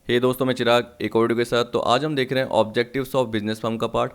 हे दोस्तों, मैं चिराग एक और वीडियो के साथ। तो आज हम देख रहे हैं ऑब्जेक्टिव्स ऑफ बिजनेस फर्म का पार्ट।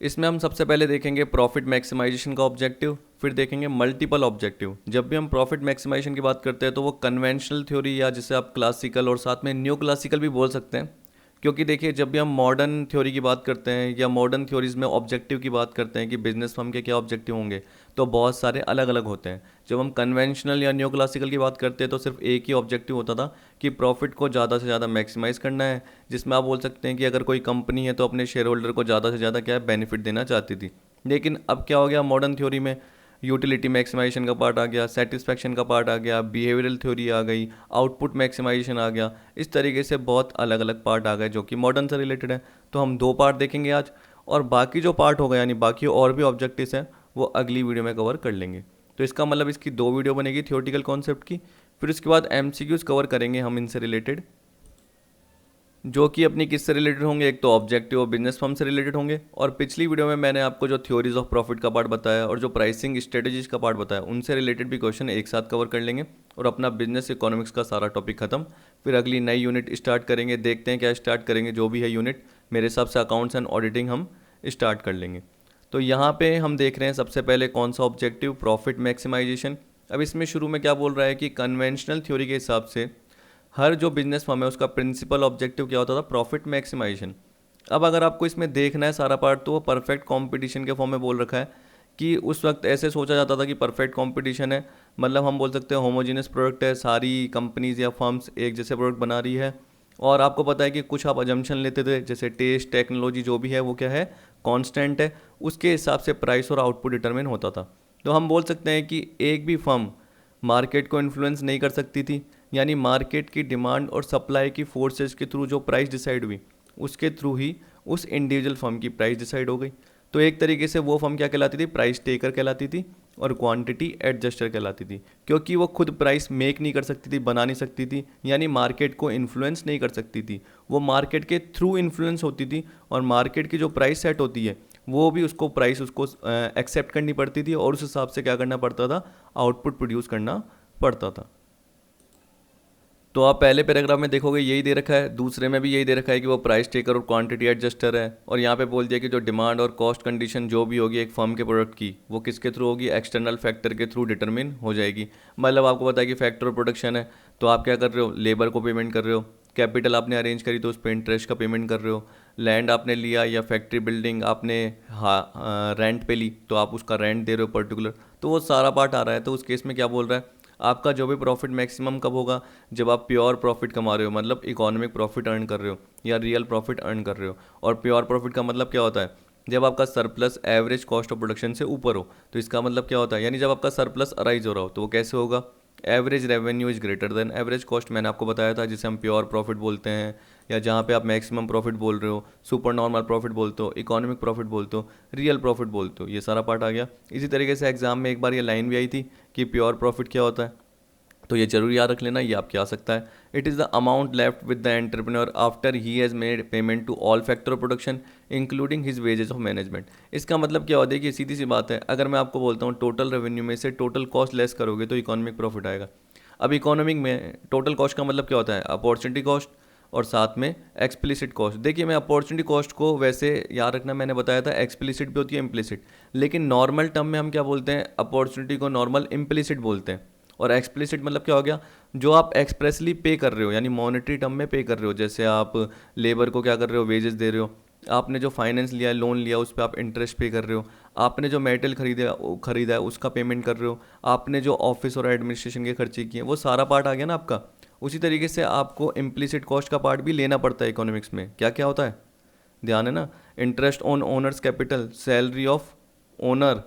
इसमें हम सबसे पहले देखेंगे प्रॉफिट मैक्सिमाइजेशन का ऑब्जेक्टिव, फिर देखेंगे मल्टीपल ऑब्जेक्टिव। जब भी हम प्रॉफिट मैक्सिमाइजेशन की बात करते हैं तो वो कन्वेंशनल थ्योरी या जिसे आप क्लासिकल और साथ में न्यू क्लासिकल भी बोल सकते हैं। क्योंकि देखिए, जब भी हम मॉडर्न थ्योरी की बात करते हैं या मॉडर्न थ्योरीज में ऑब्जेक्टिव की बात करते हैं कि बिजनेस फर्म के क्या ऑब्जेक्टिव होंगे, तो बहुत सारे अलग अलग होते हैं। जब हम कन्वेंशनल या न्यू क्लासिकल की बात करते हैं तो सिर्फ एक ही ऑब्जेक्टिव होता था कि प्रॉफिट को ज़्यादा से ज़्यादा मैक्सिमाइज़ करना है, जिसमें आप बोल सकते हैं कि अगर कोई कंपनी है तो अपने शेयर होल्डर को ज़्यादा से ज़्यादा क्या है, बेनिफिट देना चाहती थी। लेकिन अब क्या हो गया, मॉडर्न थ्योरी में यूटिलिटी मैक्सिमाइजेशन का पार्ट आ गया, सेटिस्फैक्शन का पार्ट आ गया, बिहेवियरल थ्योरी आ गई, आउटपुट मैक्सिमाइजेशन आ गया। इस तरीके से बहुत अलग अलग पार्ट आ गए जो कि मॉडर्न से रिलेटेड है। तो हम दो पार्ट देखेंगे आज, और बाकी जो पार्ट होगा यानी बाकी और भी ऑब्जेक्टिव्स हैं वो अगली वीडियो में कवर कर लेंगे। तो इसका मतलब इसकी दो वीडियो बनेगी थियोरटिकल कॉन्सेप्ट की, फिर उसके बाद एमसीक्यूज कवर करेंगे हम इनसे रिलेटेड, जो कि अपनी किससे रिलेटेड होंगे। एक तो ऑब्जेक्टिव और बिजनेस फर्म से रिलेटेड होंगे, और पिछली वीडियो में मैंने आपको जो थ्योरीज ऑफ प्रॉफिट का पार्ट बताया और जो प्राइसिंग स्ट्रेटेजीज का पार्ट बताया, उनसे रिलेटेड भी क्वेश्चन एक साथ कवर कर लेंगे और अपना बिजनेस इकोनॉमिक्स का सारा टॉपिक खत्म। फिर अगली नई यूनिट स्टार्ट करेंगे, देखते हैं क्या स्टार्ट करेंगे। जो भी है यूनिट, मेरे हिसाब से अकाउंट्स एंड ऑडिटिंग हम स्टार्ट कर लेंगे। तो यहाँ पे हम देख रहे हैं सबसे पहले कौन सा ऑब्जेक्टिव, प्रॉफिट मैक्सिमाइजेशन। अब इसमें शुरू में क्या बोल रहा है कि कन्वेंशनल थ्योरी के हिसाब से हर जो बिजनेस फर्म है उसका प्रिंसिपल ऑब्जेक्टिव क्या होता था, प्रॉफिट मैक्सिमाइजेशन। अब अगर आपको इसमें देखना है सारा पार्ट, तो वो परफेक्ट कंपटीशन के फॉर्म में बोल रखा है कि उस वक्त ऐसे सोचा जाता था कि परफेक्ट कंपटीशन है, मतलब हम बोल सकते हैं होमोजीनियस प्रोडक्ट है, सारी कंपनीज या फर्म्स एक जैसे प्रोडक्ट बना रही है। और आपको पता है कि कुछ आप अजम्पशन लेते थे, जैसे टेस्ट, टेक्नोलॉजी जो भी है वो क्या है, कांस्टेंट है। उसके हिसाब से प्राइस और आउटपुट डिटरमिन होता था। तो हम बोल सकते हैं कि एक भी फर्म मार्केट को इन्फ्लुएंस नहीं कर सकती थी, यानी मार्केट की डिमांड और सप्लाई की फोर्सेस के थ्रू जो प्राइस डिसाइड हुई, उसके थ्रू ही उस इंडिविजुअल फर्म की प्राइस डिसाइड हो गई। तो एक तरीके से वो फर्म क्या कहलाती थी, प्राइस टेकर कहलाती थी और क्वांटिटी एडजस्टर कहलाती थी, क्योंकि वो खुद प्राइस मेक नहीं कर सकती थी, बना नहीं सकती थी, यानी मार्केट को इन्फ्लुएंस नहीं कर सकती थी। वो मार्केट के थ्रू इन्फ्लुएंस होती थी, और मार्केट की जो प्राइस सेट होती है वो भी उसको प्राइस उसको एक्सेप्ट करनी पड़ती थी, और उस हिसाब से क्या करना पड़ता था, आउटपुट प्रोड्यूस करना पड़ता था। तो आप पहले पैराग्राफ में देखोगे यही दे रखा है, दूसरे में भी यही दे रखा है कि वो प्राइस टेकर और क्वांटिटी एडजस्टर है। और यहाँ पे बोल दिया कि जो डिमांड और कॉस्ट कंडीशन जो भी होगी एक फर्म के प्रोडक्ट की, वो किसके थ्रू होगी, एक्सटर्नल फैक्टर के थ्रू डिटरमिन हो जाएगी। मतलब आपको पता है कि फैक्टर ऑफ प्रोडक्शन है, तो आप क्या कर रहे हो, लेबर को पेमेंट कर रहे हो। कैपिटल आपने अरेंज करी तो उस पर इंटरेस्ट का पेमेंट कर रहे हो। लैंड आपने लिया या फैक्ट्री बिल्डिंग आपने रेंट पे ली, तो आप उसका रेंट दे रहे हो पर्टिकुलर। तो वो सारा पार्ट आ रहा है। तो उस केस में क्या बोल रहा है, आपका जो भी प्रॉफिट मैक्सिमम कब होगा, जब आप प्योर प्रॉफिट कमा रहे हो, मतलब इकोनॉमिक प्रॉफिट अर्न कर रहे हो या रियल प्रॉफिट अर्न कर रहे हो। और प्योर प्रॉफिट का मतलब क्या होता है, जब आपका surplus average cost of production से ऊपर हो। तो इसका मतलब क्या होता है, यानी जब आपका सरप्लस अराइज हो रहा हो, तो वो कैसे होगा, average revenue is greater than average cost. मैंने आपको बताया था, जिसे हम प्योर प्रॉफिट बोलते हैं, या जहाँ पे आप मैक्सिमम प्रॉफिट बोल रहे हो, सुपर नॉर्मल प्रॉफिट बोलते हो, इकोनॉमिक प्रॉफिट बोलते हो, रियल प्रॉफिट बोलते हो। ये सारा पार्ट आ गया। इसी तरीके से एग्जाम में एक बार ये लाइन भी आई थी कि प्योर प्रॉफिट क्या होता है, तो ये जरूर याद रख लेना, ये आपके आ सकता है। It is the amount left with the entrepreneur after he has made payment to all factor of production including his wages of management. इसका मतलब क्या होता है कि सीधी सी बात है, अगर मैं आपको बोलता हूँ टोटल रेवेन्यू में से टोटल कॉस्ट लेस करोगे तो इकोनॉमिक प्रॉफिट आएगा। अब इकोनॉमिक में टोटल कॉस्ट का मतलब क्या होता है, अपॉर्चुनिटी कॉस्ट और साथ में एक्सप्लिसिट कॉस्ट। देखिए, मैं अपॉर्चुनिटी कॉस्ट को वैसे याद रखना, मैंने बताया था एक्सप्लिसिट भी होती है इम्प्लिसिट, लेकिन नॉर्मल टर्म में हम क्या बोलते हैं, अपॉर्चुनिटी को नॉर्मल इम्प्लिसिट बोलते हैं। और एक्सप्लिसिट मतलब क्या हो गया, जो आप एक्सप्रेसली पे कर रहे हो, यानी मॉनेटरी टर्म में पे कर रहे हो। जैसे आप लेबर को क्या कर रहे हो, वेजेस दे रहे हो। आपने जो फाइनेंस लिया है, लोन लिया, उस पर आप इंटरेस्ट पे कर रहे हो। आपने जो मेटल खरीदा है उसका पेमेंट कर रहे हो। आपने जो ऑफिस और एडमिनिस्ट्रेशन के खर्चे किए, वो सारा पार्ट आ गया ना आपका। उसी तरीके से आपको इम्प्लिसिट कॉस्ट का पार्ट भी लेना पड़ता है इकोनॉमिक्स में। क्या क्या होता है, ध्यान है ना, interest on owners capital, salary of owner.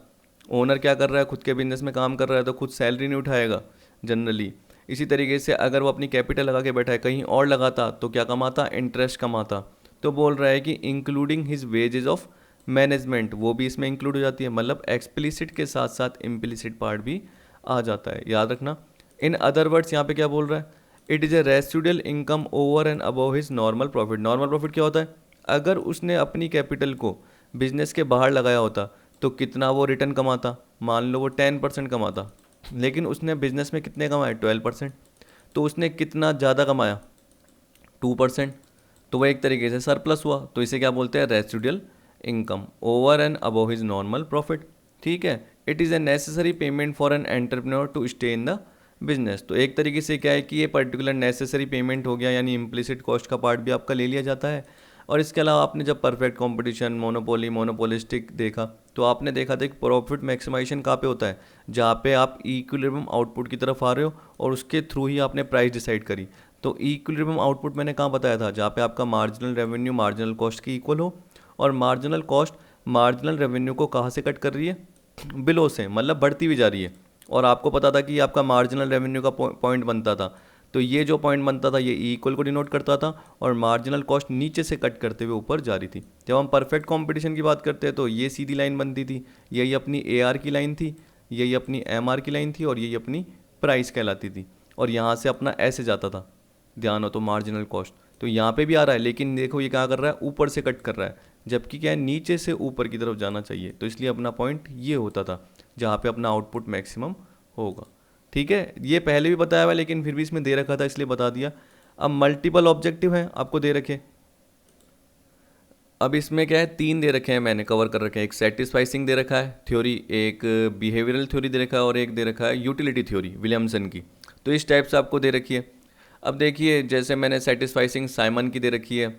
Owner क्या कर रहा है, खुद के बिजनेस में काम कर रहा है, तो खुद सैलरी नहीं उठाएगा जनरली। इसी तरीके से अगर वो अपनी कैपिटल लगा के बैठा है, कहीं और लगाता तो क्या कमाता, इंटरेस्ट कमाता। तो बोल रहा है कि including his wages of management, वो भी इसमें इंक्लूड हो जाती है। मतलब एक्सप्लिसिट के साथ साथ इम्प्लिसिट पार्ट भी आ जाता है, याद रखना। इन अदर वर्ड्स यहाँ पे क्या बोल रहा है, it is A residual income over and above his normal profit. Normal profit क्या होता है, अगर उसने अपनी कैपिटल को बिजनेस के बाहर लगाया होता तो कितना वो रिटर्न कमाता, मान लो वो 10% कमाता, लेकिन उसने बिजनेस में कितने कमाए, 12%। तो उसने कितना ज़्यादा कमाया, 2%। तो वह एक तरीके से सरप्लस हुआ, तो इसे क्या बोलते हैं, residual income over and above his normal profit. ठीक है, it is a necessary payment for an entrepreneur to stay in the business. तो एक तरीके से क्या है कि ये पर्टिकुलर नेसेसरी पेमेंट हो गया, यानी इम्प्लिसिट कॉस्ट का पार्ट भी आपका ले लिया जाता है। और इसके अलावा आपने जब परफेक्ट कंपटीशन, मोनोपोली, मोनोपोलिस्टिक देखा, तो आपने देखा था कि प्रॉफिट मैक्सिमाइजेशन कहाँ पे होता है, जहाँ पे आप इक्विलिब्रियम आउटपुट की तरफ आ रहे हो और उसके थ्रू ही आपने प्राइस डिसाइड करी। तो इक्विलिब्रियम आउटपुट मैंने कहाँ बताया था, जहाँ पे आपका मार्जिनल रेवेन्यू मार्जिनल कॉस्ट के इक्वल हो, और मार्जिनल कॉस्ट मार्जिनल रेवेन्यू को कहाँ से कट कर रही है, बिलो से, मतलब बढ़ती हुई जा रही है। और आपको पता था कि आपका मार्जिनल रेवेन्यू का पॉइंट बनता था, तो ये जो पॉइंट बनता था ये इक्वल को डिनोट करता था, और मार्जिनल कॉस्ट नीचे से कट करते हुए ऊपर जा रही थी। जब हम परफेक्ट कंपटीशन की बात करते हैं तो ये सीधी लाइन बनती थी, यही अपनी AR की लाइन थी, यही अपनी MR की लाइन थी, और यही अपनी प्राइस कहलाती थी। और यहाँ से अपना ऐसे जाता था, ध्यान हो तो मार्जिनल कॉस्ट, तो यहाँ पे भी आ रहा है, लेकिन देखो ये क्या कर रहा है, ऊपर से कट कर रहा है, जबकि क्या है नीचे से ऊपर की तरफ जाना चाहिए। तो इसलिए अपना पॉइंट ये होता था जहाँ पे अपना आउटपुट मैक्सिमम होगा। ठीक है, ये पहले भी बताया हुआ है, लेकिन फिर भी इसमें दे रखा था इसलिए बता दिया। अब मल्टीपल ऑब्जेक्टिव हैं आपको दे रखे। अब इसमें क्या है, 3 दे रखे हैं, मैंने कवर कर रखे हैं। एक सेटिस्फाइसिंग दे रखा है थ्योरी, एक बिहेवियरल थ्योरी दे रखा है, और एक दे रखा है यूटिलिटी थ्योरी विलियमसन की। तो इस टाइप से आपको दे रखी है। अब देखिए, जैसे मैंने सेटिस्फाइसिंग साइमन की दे रखी है,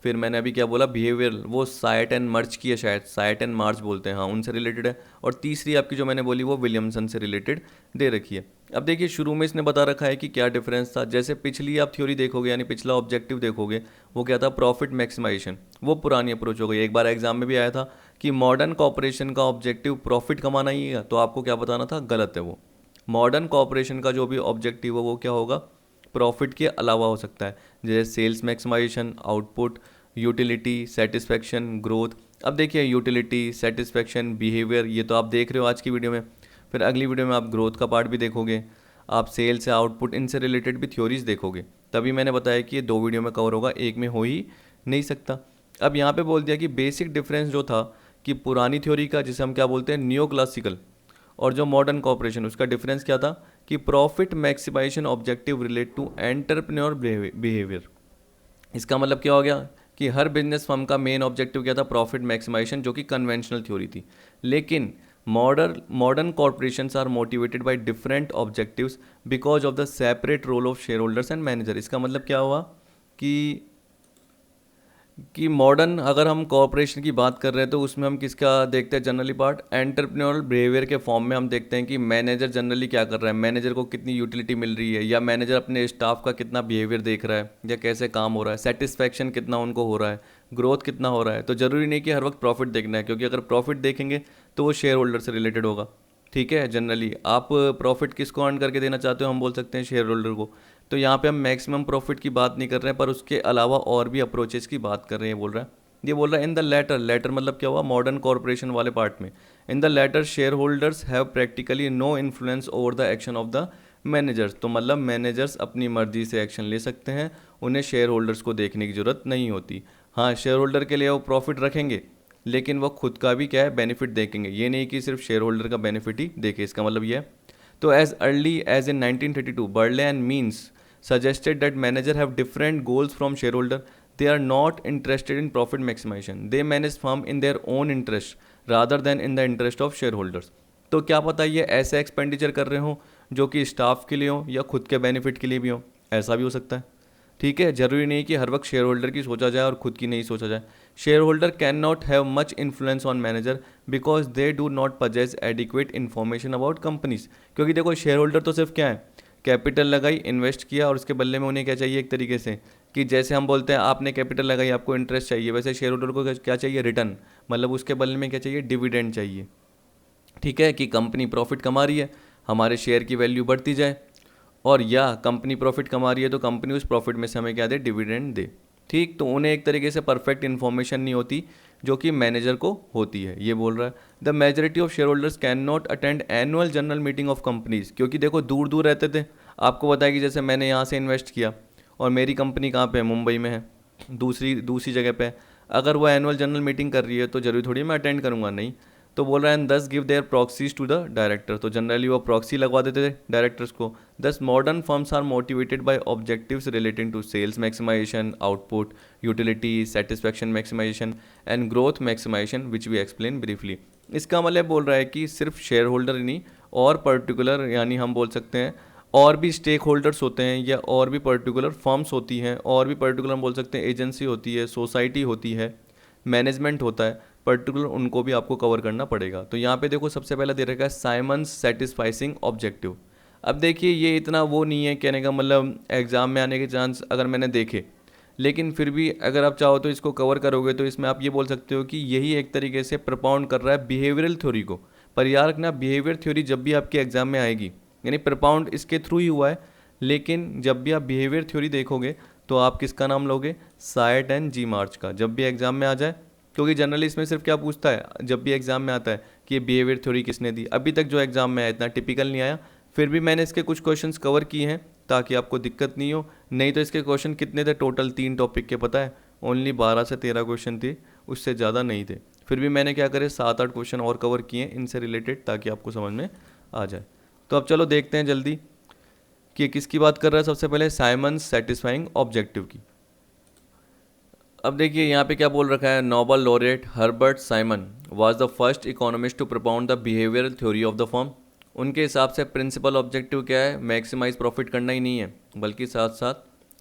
फिर मैंने अभी क्या बोला, बिहेवियरल वो साइट एंड मर्च की है, शायद साइट एंड मार्च बोलते हैं, हाँ उनसे रिलेटेड है। और तीसरी आपकी जो मैंने बोली वो विलियमसन से रिलेटेड दे रखी है। अब देखिए, शुरू में इसने बता रखा है कि क्या डिफरेंस था। जैसे पिछली आप थ्योरी देखोगे, यानी पिछला ऑब्जेक्टिव देखोगे, वो क्या था, प्रॉफिट मैक्सिमाइजेशन, वो पुरानी अप्रोच हो गई। एक बार एग्जाम में भी आया था कि मॉडर्न कॉर्पोरेशन का ऑब्जेक्टिव प्रॉफिट कमाना ही है, तो आपको क्या बताना था, गलत है वो। मॉडर्न कॉर्पोरेशन का जो भी ऑब्जेक्टिव है वो क्या होगा, प्रॉफिट के अलावा हो सकता है, जैसे sales maximisation, output, utility, satisfaction, growth. अब देखिए, यूटिलिटी, सेटिस्फैक्शन, बिहेवियर, ये तो आप देख रहे हो आज की वीडियो में। फिर अगली वीडियो में आप ग्रोथ का पार्ट भी देखोगे, आप सेल्स या आउटपुट इनसे रिलेटेड भी थ्योरीज देखोगे। तभी मैंने बताया कि ये 2 वीडियो में कवर होगा, एक में हो ही नहीं सकता। अब यहाँ पे बोल दिया कि बेसिक डिफरेंस जो था कि पुरानी थ्योरी का, जिसे हम क्या बोलते हैं, न्यो क्लासिकल, और जो मॉडर्न कॉर्पोरेशन, उसका डिफरेंस क्या था कि profit maximisation objective relate to entrepreneur behaviour. इसका मतलब क्या हो गया कि हर बिजनेस फर्म का मेन ऑब्जेक्टिव क्या था, प्रॉफिट मैक्सिमाइजेशन, जो कि कन्वेंशनल थ्योरी थी। लेकिन modern corporations are motivated by different objectives because of the separate role of share holders and manager. इसका मतलब क्या हुआ कि मॉडर्न, अगर हम कॉर्पोरेशन की बात कर रहे हैं तो उसमें हम किसका देखते हैं, जनरली पार्ट एंटरप्रेन्योरल बिहेवियर के फॉर्म में हम देखते हैं कि मैनेजर जनरली क्या कर रहा है, मैनेजर को कितनी यूटिलिटी मिल रही है, या मैनेजर अपने स्टाफ का कितना बिहेवियर देख रहा है, या कैसे काम हो रहा है, सेटिस्फैक्शन कितना उनको हो रहा है, ग्रोथ कितना हो रहा है। तो ज़रूरी नहीं कि हर वक्त प्रॉफिट देखना है, क्योंकि अगर प्रॉफिट देखेंगे तो वो शेयर होल्डर से रिलेटेड होगा। ठीक है, जनरली आप प्रॉफिट किसको अर्न करके देना चाहते हो, हम बोल सकते हैं शेयर होल्डर को। तो यहाँ पे हम मैक्सिमम प्रॉफिट की बात नहीं कर रहे हैं, पर उसके अलावा और भी अप्रोचेस की बात कर रहे हैं। बोल रहा है, ये बोल रहा है इन द लेटर, लेटर मतलब क्या हुआ, मॉडर्न कॉर्पोरेशन वाले पार्ट में, in the latter share holders have practically no influence over the action of the managers. तो मतलब मैनेजर्स अपनी मर्जी से एक्शन ले सकते हैं, उन्हें शेयर होल्डर्स को देखने की जरूरत नहीं होती। हाँ, शेयर होल्डर के लिए वो प्रॉफिट रखेंगे, लेकिन वो खुद का भी क्या है, बेनिफिट देखेंगे, ये नहीं कि सिर्फ शेयर होल्डर का बेनिफिट ही देखे। इसका मतलब ये है। तो as early as in 1932 Berle and Means suggested that manager have different goals from shareholder. They are not interested in profit maximization. They manage firm in their own interest rather than in the interest of shareholders. तो क्या पता ये ऐसे expenditure कर रहे हो जो कि स्टाफ के लिए हो या खुद के बेनिफिट के लिए भी हो, ऐसा भी हो सकता है। ठीक है, जरूरी नहीं कि हर वक्त शेयर होल्डर की सोचा जाए और खुद की नहीं सोचा जाए। Share holder can not have much influence on manager because they do not possess adequate information about companies. क्योंकि देखो, शेयर होल्डर तो सिर्फ क्या है, कैपिटल लगाई, इन्वेस्ट किया, और उसके बदले में उन्हें क्या चाहिए, एक तरीके से कि जैसे हम बोलते हैं आपने कैपिटल लगाई, आपको इंटरेस्ट चाहिए, वैसे शेयर होल्डर को क्या चाहिए, रिटर्न, मतलब उसके बदले में क्या चाहिए, डिविडेंड चाहिए। ठीक है, कि कंपनी प्रॉफिट कमा रही है, हमारे शेयर की वैल्यू बढ़ती जाए, और या कंपनी प्रॉफिट कमा रही है तो कंपनी उस प्रॉफिट में से हमें क्या दे, डिविडेंड दे। ठीक, तो उन्हें एक तरीके से परफेक्ट इन्फॉर्मेशन नहीं होती जो कि मैनेजर को होती है, ये बोल रहा है। The majority of share holders can not attend annual general meeting of companies, क्योंकि देखो दूर दूर रहते थे। आपको बताया कि जैसे मैंने यहाँ से इन्वेस्ट किया और मेरी कंपनी कहाँ पे है, मुंबई में है, दूसरी जगह पे है। अगर वो एनुअल जनरल मीटिंग कर रही है तो जरूरी थोड़ी मैं अटेंड करूँगा, नहीं। तो बोल रहा है thus give their proxies to the director, तो जनरली वो प्रॉक्सी लगवा देते थे डायरेक्टर्स को। Thus modern firms are motivated by objectives relating to sales maximisation, output, utility, satisfaction maximisation and growth maximisation which we explain briefly. इसका मतलब बोल रहा है कि सिर्फ शेयर होल्डर ही नहीं, और पर्टिकुलर यानी हम बोल सकते हैं और भी स्टेक होल्डर्स होते हैं, या और भी पर्टिकुलर फर्म्स होती हैं, और भी पर्टिकुलर हम बोल सकते हैं एजेंसी होती है, सोसाइटी होती है, मैनेजमेंट होता है पर्टिकुलर, उनको भी आपको कवर करना पड़ेगा। तो यहाँ पे देखो सबसे पहले दे रखा है साइमंस सेटिस्फाइसिंग ऑब्जेक्टिव। अब देखिए ये इतना वो नहीं है, कहने का मतलब एग्ज़ाम में आने के चांस अगर मैंने देखे, लेकिन फिर भी अगर आप चाहो तो इसको कवर करोगे तो इसमें आप ये बोल सकते हो कि यही एक तरीके से प्रपाउंड कर रहा है बिहेवियरल थ्योरी को। पर याद रखना बिहेवियर थ्योरी जब भी आपके एग्जाम में आएगी, यानी प्रपाउंड इसके थ्रू ही हुआ है, लेकिन जब भी आप बिहेवियर थ्योरी देखोगे तो आप किसका नाम लोगे, सायट एंड जी मार्च का, जब भी एग्जाम में आ जाए। क्योंकि जनरली इसमें सिर्फ क्या पूछता है जब भी एग्जाम में आता है कि ये बिहेवियर थ्योरी किसने दी। अभी तक जो एग्जाम में आया इतना टिपिकल नहीं आया, फिर भी मैंने इसके कुछ क्वेश्चंस कवर किए हैं ताकि आपको दिक्कत नहीं हो। नहीं तो इसके क्वेश्चन कितने थे टोटल, 3 टॉपिक के पता है, ओनली 12 से 13 क्वेश्चन थे, उससे ज़्यादा नहीं थे। फिर भी मैंने क्या करे 7-8 क्वेश्चन और कवर किए इनसे रिलेटेड, ताकि आपको समझ में आ जाए। तो अब चलो देखते हैं जल्दी कि किसकी बात कर रहा है। सबसे पहले साइमंस सेटिस्फाइंग ऑब्जेक्टिव की। अब देखिए यहाँ पे क्या बोल रखा है, Nobel laureate Herbert Simon was the first economist to propound the behavioural theory of the firm. उनके हिसाब से प्रिंसिपल ऑब्जेक्टिव क्या है, मैक्सिमाइज प्रॉफिट करना ही नहीं है, बल्कि साथ साथ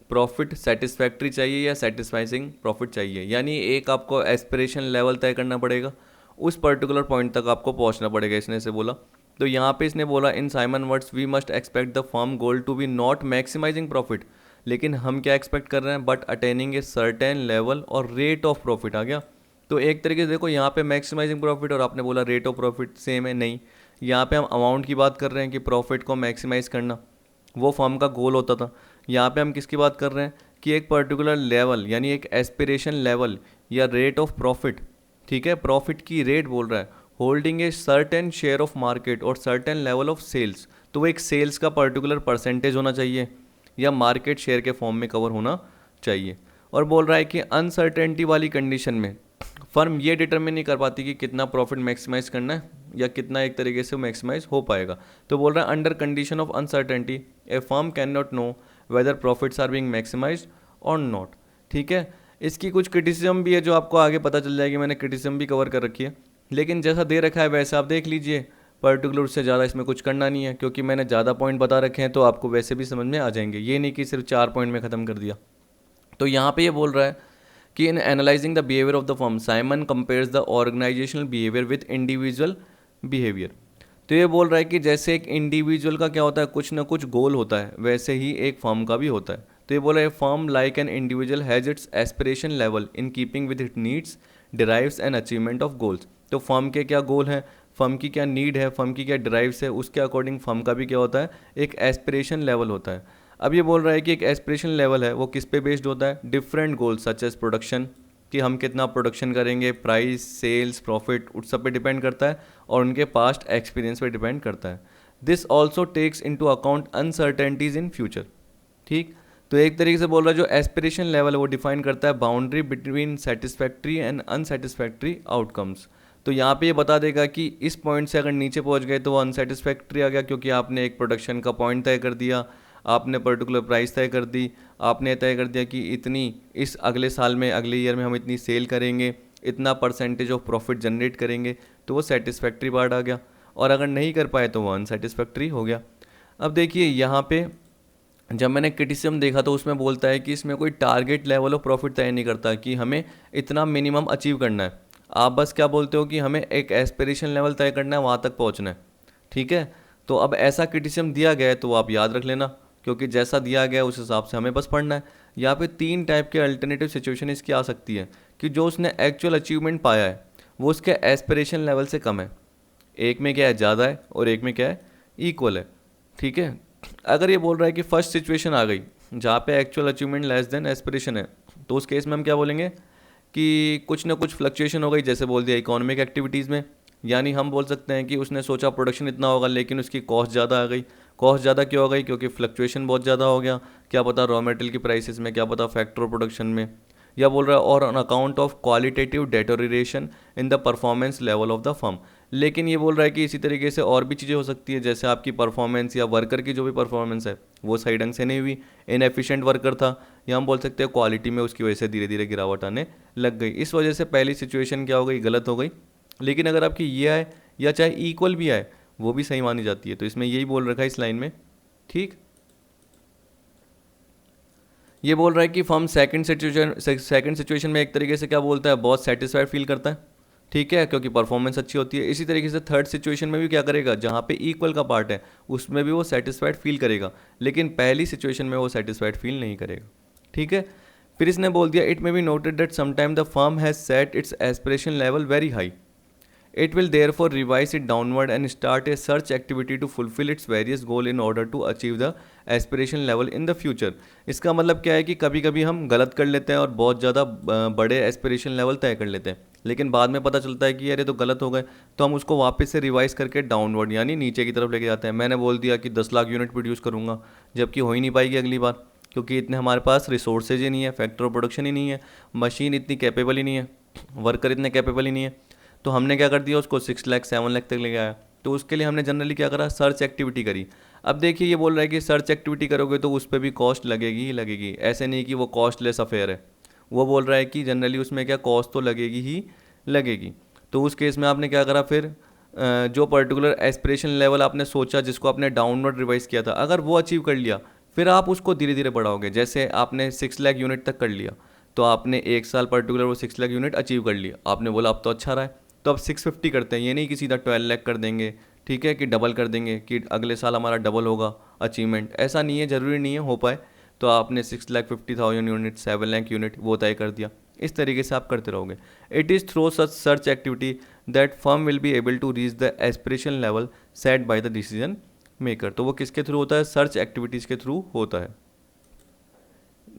प्रॉफिट सेटिस्फैक्ट्री चाहिए या सेटिस्फाइसिंग प्रॉफिट चाहिए। यानी एक आपको एस्पिरेशन लेवल तय करना पड़ेगा, उस पर्टिकुलर पॉइंट तक आपको पहुंचना पड़ेगा, इसने से बोला। तो यहाँ पे इसने बोला in Simon words we must expect the firm goal to be not maximising profit, लेकिन हम क्या एक्सपेक्ट कर रहे हैं, but attaining a certain level और रेट ऑफ प्रॉफिट आ गया। तो एक तरीके से देखो यहाँ पे मैक्सिमाइजिंग प्रॉफिट और आपने बोला रेट ऑफ प्रॉफिट सेम है, नहीं, यहाँ पे हम अमाउंट की बात कर रहे हैं कि प्रॉफिट को मैक्सिमाइज करना वो फर्म का गोल होता था। यहाँ पे हम किसकी बात कर रहे हैं कि एक पर्टिकुलर लेवल, यानी एक एस्पिरेशन लेवल या रेट ऑफ प्रॉफिट, ठीक है, प्रॉफिट की रेट बोल रहा है, holding a certain share of market और सर्टेन लेवल ऑफ सेल्स। तो वो एक सेल्स का पर्टिकुलर परसेंटेज होना चाहिए या मार्केट शेयर के फॉर्म में कवर होना चाहिए। और बोल रहा है कि अनसर्टेनिटी वाली कंडीशन में फर्म ये डिटरमिन नहीं कर पाती कि कितना प्रॉफिट मैक्सिमाइज करना है या कितना एक तरीके से मैक्सिमाइज हो पाएगा। तो बोल रहा है under condition of uncertainty a firm can not know whether profits are being maximise और नॉट। ठीक है, इसकी कुछ क्रिटिसिज्म भी है जो आपको आगे पता चल जाएगी, मैंने क्रिटिसिज्म भी कवर कर रखी है, लेकिन जैसा दे रखा है वैसे आप देख लीजिए, पर्टिकुलर उससे ज़्यादा इसमें कुछ करना नहीं है, क्योंकि मैंने ज़्यादा पॉइंट बता रखे हैं तो आपको वैसे भी समझ में आ जाएंगे, ये नहीं कि सिर्फ 4 पॉइंट में ख़त्म कर दिया। तो यहाँ पे ये बोल रहा है कि in analysing the behaviour of the firm Simon compares the organisational behaviour with individual behaviour. तो ये बोल रहा है कि जैसे एक इंडिविजुअल का क्या होता है, कुछ ना कुछ गोल होता है, वैसे ही एक फर्म का भी होता है। तो ये बोल रहा है firm like an individual has its aspiration level in keeping with it needs derives an achievement of goals. तो फर्म के क्या गोल हैं, फर्म की क्या नीड है, फर्म की क्या ड्राइव्स है, उसके अकॉर्डिंग फर्म का भी क्या होता है, एक एस्पिरेशन लेवल होता है। अब ये बोल रहा है कि एक एस्पिरेशन लेवल है वो किस पे बेस्ड होता है, different goals such as production, कि हम कितना प्रोडक्शन करेंगे, प्राइस, सेल्स, प्रॉफिट, उस सब पे डिपेंड करता है, और उनके पास्ट एक्सपीरियंस पे डिपेंड करता है। This also takes into account uncertainties in future. ठीक, तो एक तरीके से बोल रहा है जो एस्पिरेशन लेवल है वो डिफाइन करता है boundary between satisfactory and unsatisfactory outcomes. तो यहाँ पे ये बता देगा कि इस पॉइंट से अगर नीचे पहुँच गए तो वो अनसेटिस्फैक्ट्री आ गया, क्योंकि आपने एक प्रोडक्शन का पॉइंट तय कर दिया, आपने पर्टिकुलर प्राइस तय कर दी, आपने तय कर दिया कि इतनी इस अगले साल में, अगले ईयर में हम इतनी सेल करेंगे, इतना परसेंटेज ऑफ प्रॉफिट जनरेट करेंगे, तो वो सेटिस्फैक्ट्री पार्ट आ गया। और अगर नहीं कर पाए तो वो अनसेटिस्फैक्ट्री हो गया। अब देखिए यहाँ पे जब मैंने क्रिटिसिज्म देखा तो उसमें बोलता है कि इसमें कोई टारगेट लेवल ऑफ प्रॉफिट तय नहीं करता कि हमें इतना मिनिमम अचीव करना है। आप बस क्या बोलते हो कि हमें एक एस्पिरेशन लेवल तय करना है, वहाँ तक पहुँचना है। ठीक है, तो अब ऐसा क्रिटिसिज्म दिया गया है तो आप याद रख लेना, क्योंकि जैसा दिया गया उस हिसाब से हमें बस पढ़ना है। यहाँ पे 3 टाइप के अल्टरनेटिव सिचुएशन इसकी आ सकती है कि जो उसने एक्चुअल अचीवमेंट पाया है वो उसके एस्पिरेशन लेवल से कम है, एक में क्या है ज़्यादा है और एक में क्या है इक्वल है। ठीक है, अगर ये बोल रहा है कि फर्स्ट सिचुएशन आ गई जहाँ पे actual achievement less than aspiration है, तो उस केस में हम क्या बोलेंगे कि कुछ ना कुछ फ्लक्चुएशन हो गई, जैसे बोल दिया इकोनॉमिक एक्टिविटीज़ में। यानी हम बोल सकते हैं कि उसने सोचा प्रोडक्शन इतना होगा लेकिन उसकी कॉस्ट ज़्यादा आ गई। कॉस्ट ज़्यादा क्यों हो गई, क्योंकि फ्लक्चुएशन बहुत ज़्यादा हो गया, क्या पता रॉ मटेरियल की प्राइसेस में, क्या पता फैक्टर प्रोडक्शन में। या बोल रहा है और on account of qualitative deterioration in the performance level of the firm. लेकिन ये बोल रहा है कि इसी तरीके से और भी चीज़ें हो सकती है, जैसे आपकी परफॉर्मेंस या वर्कर की जो भी परफॉर्मेंस है वो सही ढंग से नहीं हुई, इनएफिशिएंट वर्कर था, या हम बोल सकते हैं क्वालिटी में उसकी वजह से धीरे धीरे गिरावट आने लग गई। इस वजह से पहली सिचुएशन क्या हो गई, गलत हो गई। लेकिन अगर आपकी ये आए या चाहे इक्वल भी आए वो भी सही मानी जाती है। तो इसमें यही बोल रखा है इस लाइन में। ठीक, ये बोल रहा है कि फर्म सेकंड सिचुएशन में एक तरीके से क्या बोलता है, बहुत सेटिस्फाइड फील करता है, ठीक है, क्योंकि परफॉर्मेंस अच्छी होती है। इसी तरीके से थर्ड सिचुएशन में भी क्या करेगा, जहाँ पे इक्वल का पार्ट है उसमें भी वो सेटिस्फाइड फील करेगा, लेकिन पहली सिचुएशन में वो सेटिस्फाइड फील नहीं करेगा। ठीक है, फिर इसने बोल दिया it may be noted that sometime the firm has set it's aspiration level very high, it will therefore revise it downward and start a search activity to fulfill its various goal in order to achieve the aspiration level in the future। इसका मतलब क्या है कि कभी कभी हम गलत कर लेते हैं और बहुत ज़्यादा बड़े एस्पिरेशन लेवल तय कर लेते हैं, लेकिन बाद में पता चलता है कि यार ये तो गलत हो गए, तो हम उसको वापस से रिवाइज करके डाउनवर्ड यानी नीचे की तरफ लेके जाते हैं। मैंने बोल दिया कि 10 लाख यूनिट प्रोड्यूस करूँगा, जबकि हो ही नहीं पाएगी अगली बार, क्योंकि इतने हमारे पास रिसोर्सेज ही नहीं है, फैक्टर ऑफ प्रोडक्शन ही नहीं है, मशीन इतनी कैपेबल ही नहीं है, वर्कर इतने कैपेबल ही नहीं है। तो हमने क्या कर दिया, उसको 6 लाख 7 लाख तक ले आया। तो उसके लिए हमने जनरली क्या करा, सर्च एक्टिविटी करी। अब देखिए ये बोल रहा है कि सर्च एक्टिविटी करोगे तो उस पर भी कॉस्ट लगेगी ही लगेगी, ऐसे नहीं कि वो कॉस्टलेस अफेयर है। वो बोल रहा है कि जनरली उसमें क्या कॉस्ट तो लगेगी ही लगेगी। तो उस केस में आपने क्या करा, फिर जो पर्टिकुलर एस्पिरेशन लेवल आपने सोचा, जिसको आपने डाउनवर्ड रिवाइज किया था, अगर वो अचीव कर लिया फिर आप उसको धीरे धीरे बढ़ाओगे। जैसे आपने 6 लाख यूनिट तक कर लिया, तो आपने एक साल पर्टिकुलर वो 6 लाख यूनिट अचीव कर लिया, आपने बोला अब तो अच्छा रहा है, तो अब 650 करते हैं। ये नहीं कि सीधा 12 लाख कर देंगे, ठीक है, कि डबल कर देंगे कि अगले साल हमारा डबल होगा अचीवमेंट, ऐसा नहीं है, ज़रूरी नहीं है हो पाए। तो आपने 6,50,000 यूनिट, 7 लाख यूनिट वो तय कर दिया। इस तरीके से आप करते रहोगे। It is through such search activity that firm will be able to reach the aspiration level set by the decision maker. तो वो किसके थ्रू होता है, सर्च एक्टिविटीज़ के थ्रू होता है।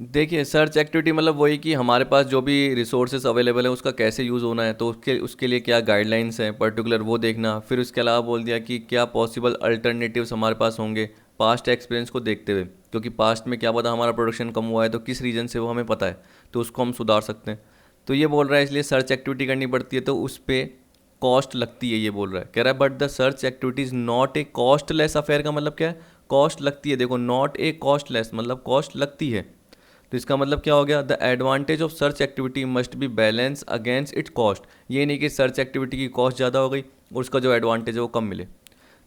देखिए सर्च एक्टिविटी मतलब वही कि हमारे पास जो भी रिसोर्सेज अवेलेबल है उसका कैसे यूज़ होना है, तो उसके लिए क्या गाइडलाइंस हैं पर्टिकुलर वो देखना। फिर उसके अलावा बोल दिया कि क्या पॉसिबल अल्टरनेटिव्स हमारे पास होंगे पास्ट एक्सपीरियंस को देखते हुए, क्योंकि पास्ट में क्या पता हमारा प्रोडक्शन कम हुआ है तो किस रीज़न से वो हमें पता है, तो उसको हम सुधार सकते हैं। तो ये बोल रहा है इसलिए सर्च एक्टिविटी करनी पड़ती है, तो उस पर कॉस्ट लगती है, ये बोल रहा है। कह रहा है but the search activity is not a costless affair. का मतलब क्या है, कॉस्ट लगती है। देखो नॉट ए कॉस्टलेस मतलब कॉस्ट लगती है, तो इसका मतलब क्या हो गया, the advantage of search activity must be balance against it's cost. ये नहीं कि सर्च एक्टिविटी की कॉस्ट ज़्यादा हो गई और उसका जो एडवांटेज है वो कम मिले।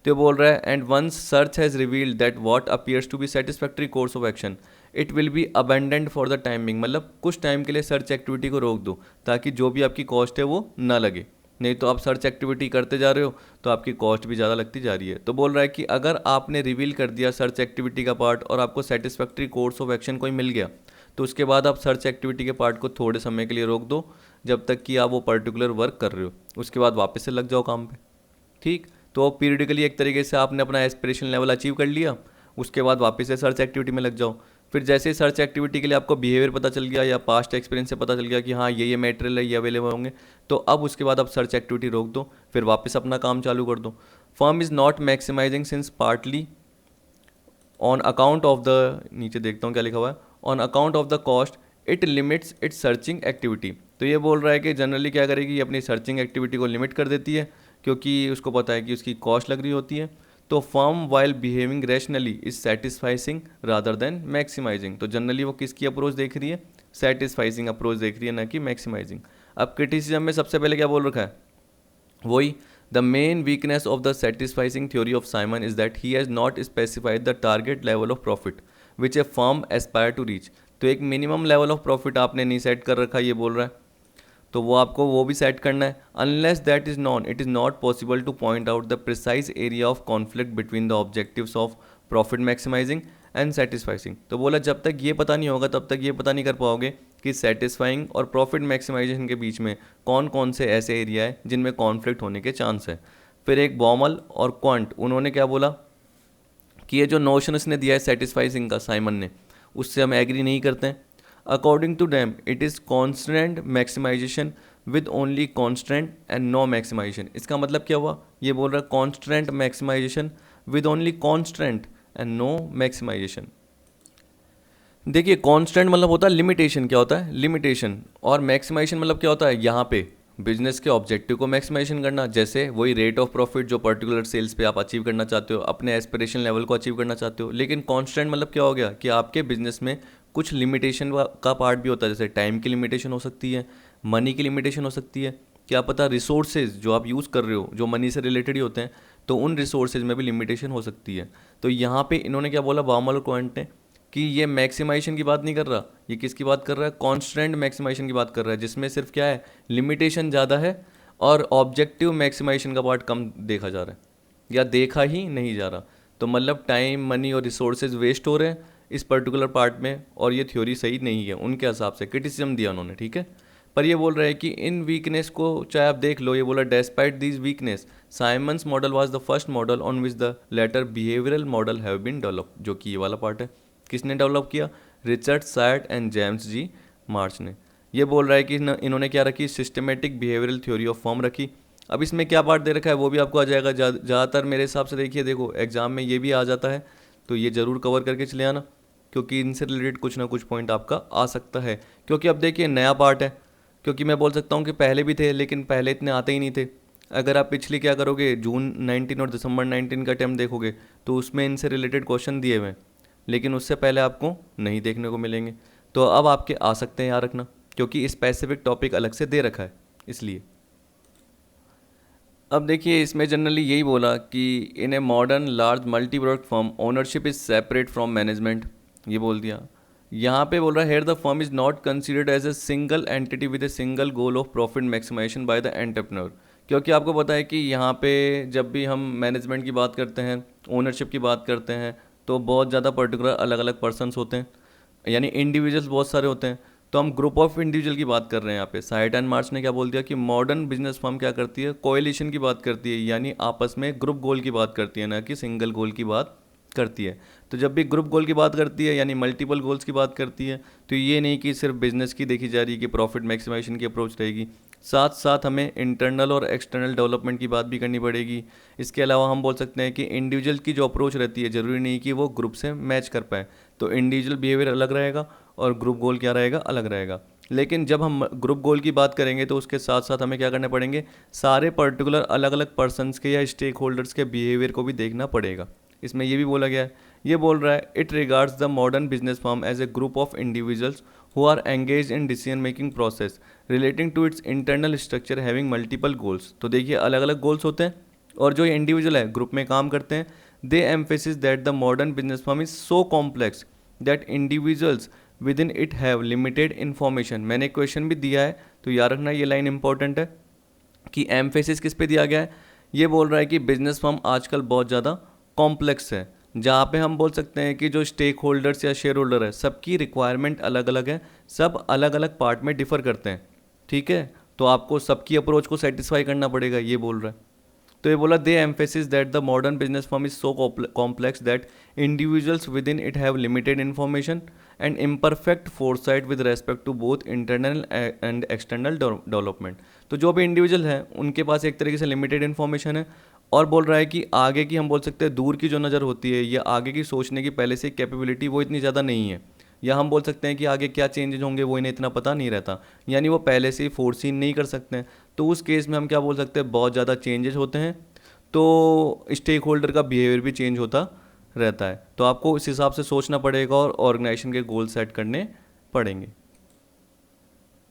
तो बोल रहा है and once search has revealed that what appears to be satisfactory course of action it will be abandoned for the timing. मतलब कुछ टाइम के लिए सर्च एक्टिविटी को रोक दो ताकि जो भी आपकी कॉस्ट है वो ना लगे, नहीं तो आप सर्च एक्टिविटी करते जा रहे हो तो आपकी कॉस्ट भी ज़्यादा लगती जा रही है। तो बोल रहा है कि अगर आपने रिवील कर दिया सर्च एक्टिविटी का पार्ट और आपको सेटिस्फैक्ट्री कोर्स ऑफ एक्शन कोई मिल गया, तो उसके बाद आप सर्च एक्टिविटी के पार्ट को थोड़े समय के लिए रोक दो जब तक कि आप वो पर्टिकुलर वर्क कर रहे हो, उसके बाद वापस से लग जाओ काम पे। ठीक, तो पीरियडिकली एक तरीके से आपने अपना एस्पिरेशन लेवल अचीव कर लिया, उसके बाद वापस से सर्च एक्टिविटी में लग जाओ। फिर जैसे ही सर्च एक्टिविटी के लिए आपको बिहेवियर पता चल गया या पास्ट एक्सपीरियंस से पता चल गया कि हाँ ये मटेरियल है ये अवेलेबल होंगे, तो अब उसके बाद आप सर्च एक्टिविटी रोक दो, फिर वापस अपना काम चालू कर दो। Firm is not maximising since partly on account of the, नीचे देखता हूँ क्या लिखा हुआ है, on account of the cost it limits its searching activity. तो ये बोल रहा है कि जनरली क्या करेगी, अपनी सर्चिंग एक्टिविटी को लिमिट कर देती है क्योंकि उसको पता है कि उसकी कॉस्ट लग रही होती है। तो firm while behaving rationally is satisficing rather than maximizing. तो जनरली वो किसकी अप्रोच देख रही है, सेटिस्फाइसिंग अप्रोच देख रही है, ना कि मैक्सिमाइजिंग। अब क्रिटिसिज्म में सबसे पहले क्या बोल रखा है, वही the main weakness of the satisficing theory of Simon is that he has not specified the target level of profit which a firm aspire to reach. तो एक मिनिमम लेवल ऑफ प्रॉफिट आपने नहीं सेट कर रखा, ये बोल रहा है, तो वो आपको वो भी सेट करना है। Unless that is known it is not possible to point out the precise area of conflict between the objectives of profit maximizing and satisficing. तो बोला जब तक ये पता नहीं होगा तब तक ये पता नहीं कर पाओगे कि सेटिस्फाइंग और प्रॉफिट मैक्सिमाइजेशन के बीच में कौन कौन से ऐसे एरिया है जिनमें कॉन्फ्लिक्ट होने के चांस है। फिर एक बॉमल और क्वांट, उन्होंने क्या बोला कि ये जो नोशन इसने दिया है सेटिस्फाइसिंग का साइमन ने, उससे हम एग्री नहीं करते हैं। According to them it is constant maximisation with only constant and no maximisation. इसका मतलब क्या हुआ, ये बोल रहा है constant maximisation with only constant and no maximisation. देखिए कॉन्स्टेंट मतलब होता है लिमिटेशन, क्या होता है लिमिटेशन, और मैक्सिमाइजेशन मतलब क्या होता है यहाँ पे बिजनेस के ऑब्जेक्टिव को मैक्सिमाइजेशन करना, जैसे वही रेट ऑफ प्रॉफिट जो पर्टिकुलर सेल्स पे आप अचीव करना चाहते हो, अपने एस्पिरेशन लेवल को अचीव करना चाहते हो। लेकिन कांस्टेंट मतलब क्या हो गया कि आपके बिजनेस में कुछ लिमिटेशन का पार्ट भी होता है, जैसे टाइम की लिमिटेशन हो सकती है, मनी की लिमिटेशन हो सकती है, क्या पता रिसोर्सेज जो आप यूज़ कर रहे हो जो मनी से रिलेटेड ही होते हैं, तो उन रिसोर्सेज में भी लिमिटेशन हो सकती है। तो यहाँ पे इन्होंने क्या बोला बामल और क्वांट ने कि ये मैक्सिमाइजेशन की बात नहीं कर रहा, ये किसकी बात कर रहा है, कॉन्स्टेंट मैक्सिमाइजेशन की बात कर रहा है, जिसमें सिर्फ क्या है लिमिटेशन ज़्यादा है और ऑब्जेक्टिव मैक्सिमाइजेशन का पार्ट कम देखा जा रहा है या देखा ही नहीं जा रहा। तो मतलब टाइम मनी और रिसोर्सेज वेस्ट हो रहे हैं इस पर्टिकुलर पार्ट में, और ये थ्योरी सही नहीं है उनके हिसाब से, क्रिटिसिज्म दिया उन्होंने, ठीक है। पर ये बोल रहे हैं कि इन वीकनेस को चाहे आप देख लो, ये बोला despite these weakness Simon's model was the first model on which the latter behavioural model have been develop, जो कि ये वाला पार्ट है। किसने डेवलप किया, Richard Cyert and James G March ने। ये बोल रहा है कि इन्होंने क्या रखी, systematic behavioural theory of form रखी। अब इसमें क्या पार्ट दे रखा है वो भी आपको आ जाएगा, ज़्यादातर मेरे हिसाब से देखिए, देखो एग्जाम में ये भी आ जाता है, तो ये ज़रूर कवर करके चले आना, क्योंकि इनसे रिलेटेड कुछ ना कुछ पॉइंट आपका आ सकता है। क्योंकि अब देखिए नया पार्ट है, क्योंकि मैं बोल सकता हूँ कि पहले भी थे लेकिन पहले इतने आते ही नहीं थे। अगर आप पिछली क्या करोगे, जून 19 और दिसंबर 19 का टाइम देखोगे तो उसमें इनसे रिलेटेड क्वेश्चन दिए हुए हैं, लेकिन उससे पहले आपको नहीं देखने को मिलेंगे। तो अब आपके आ सकते हैं, याद रखना, क्योंकि स्पेसिफिक टॉपिक अलग से दे रखा है इसलिए। अब देखिए इसमें जनरली यही बोला कि in a modern large multi product firm ownership is separate from management, ये बोल दिया। यहाँ पे बोल रहा है here the firm is not considered as a single entity with a single goal of profit maximization by the entrepreneur. क्योंकि आपको पता है कि यहाँ पे जब भी हम मैनेजमेंट की बात करते हैं, ओनरशिप की बात करते हैं, तो बहुत ज़्यादा पर्टिकुलर अलग अलग पर्सनस होते हैं, यानी इंडिविजुअल्स बहुत सारे होते हैं। तो हम ग्रुप ऑफ इंडिविजुअल की बात कर रहे हैं यहाँ पे। साइट एंड मार्च ने क्या बोल दिया कि मॉडर्न बिजनेस फर्म क्या करती है, कोएलिशन की बात करती है, यानी आपस में ग्रुप गोल की बात करती है, ना कि सिंगल गोल की बात करती है। तो जब भी ग्रुप गोल की बात करती है यानी मल्टीपल गोल्स की बात करती है, तो ये नहीं कि सिर्फ बिजनेस की देखी जा रही है कि प्रॉफिट मैक्सिमाइजेशन की अप्रोच रहेगी, साथ साथ हमें इंटरनल और एक्सटर्नल डेवलपमेंट की बात भी करनी पड़ेगी। इसके अलावा हम बोल सकते हैं कि इंडिविजुअल की जो अप्रोच रहती है ज़रूरी नहीं कि वो ग्रुप से मैच कर पाए, तो इंडिविजुअल बिहेवियर अलग रहेगा और ग्रुप गोल क्या रहेगा, अलग रहेगा। लेकिन जब हम ग्रुप गोल की बात करेंगे तो उसके साथ साथ हमें क्या करने पड़ेंगे, सारे पर्टिकुलर अलग अलग पर्सनस के या स्टेक होल्डर्स के बिहेवियर को भी देखना पड़ेगा। इसमें ये भी बोला गया है, ये बोल रहा है it regards the modern business firm as a group of individuals who are engage in decision making process relating to its internal structure having multiple goals. तो देखिए अलग अलग गोल्स होते हैं, और जो इंडिविजुअल है ग्रुप में काम करते हैं, they emphasis that the modern business firm is so complex that individuals within it have limited information. मैंने क्वेश्चन भी दिया है तो याद रखना ये लाइन इंपॉर्टेंट है कि एम्फेसिस किस पे दिया गया है। ये बोल रहा है कि बिजनेस फर्म आजकल बहुत ज़्यादा कॉम्प्लेक्स है, जहाँ पे हम बोल सकते हैं कि जो स्टेक होल्डर्स या शेयर होल्डर है सबकी रिक्वायरमेंट अलग अलग है, सब अलग अलग पार्ट में डिफर करते हैं, ठीक है। तो आपको सबकी अप्रोच को सेटिस्फाई करना पड़ेगा, ये बोल रहा है। तो ये बोला they emphasis that the modern business firm is so complex that individuals within it have limited information and imperfect foresight with respect to both internal and external development. तो जो भी इंडिविजुअल है उनके पास एक तरीके से लिमिटेड इन्फॉर्मेशन है, और बोल रहा है कि आगे की हम बोल सकते हैं दूर की जो नज़र होती है या आगे की सोचने की पहले से कैपेबिलिटी वो इतनी ज़्यादा नहीं है, या हम बोल सकते हैं कि आगे क्या चेंजेस होंगे वो इन्हें इतना पता नहीं रहता, यानी वो पहले से ही फोरसीन नहीं कर सकते हैं। तो उस केस में हम क्या बोल सकते हैं, बहुत ज़्यादा चेंजेस होते हैं, तो स्टेक होल्डर का बिहेवियर भी चेंज होता रहता है। तो आपको इस हिसाब से सोचना पड़ेगा और ऑर्गेनाइजेशन के गोल सेट करने पड़ेंगे।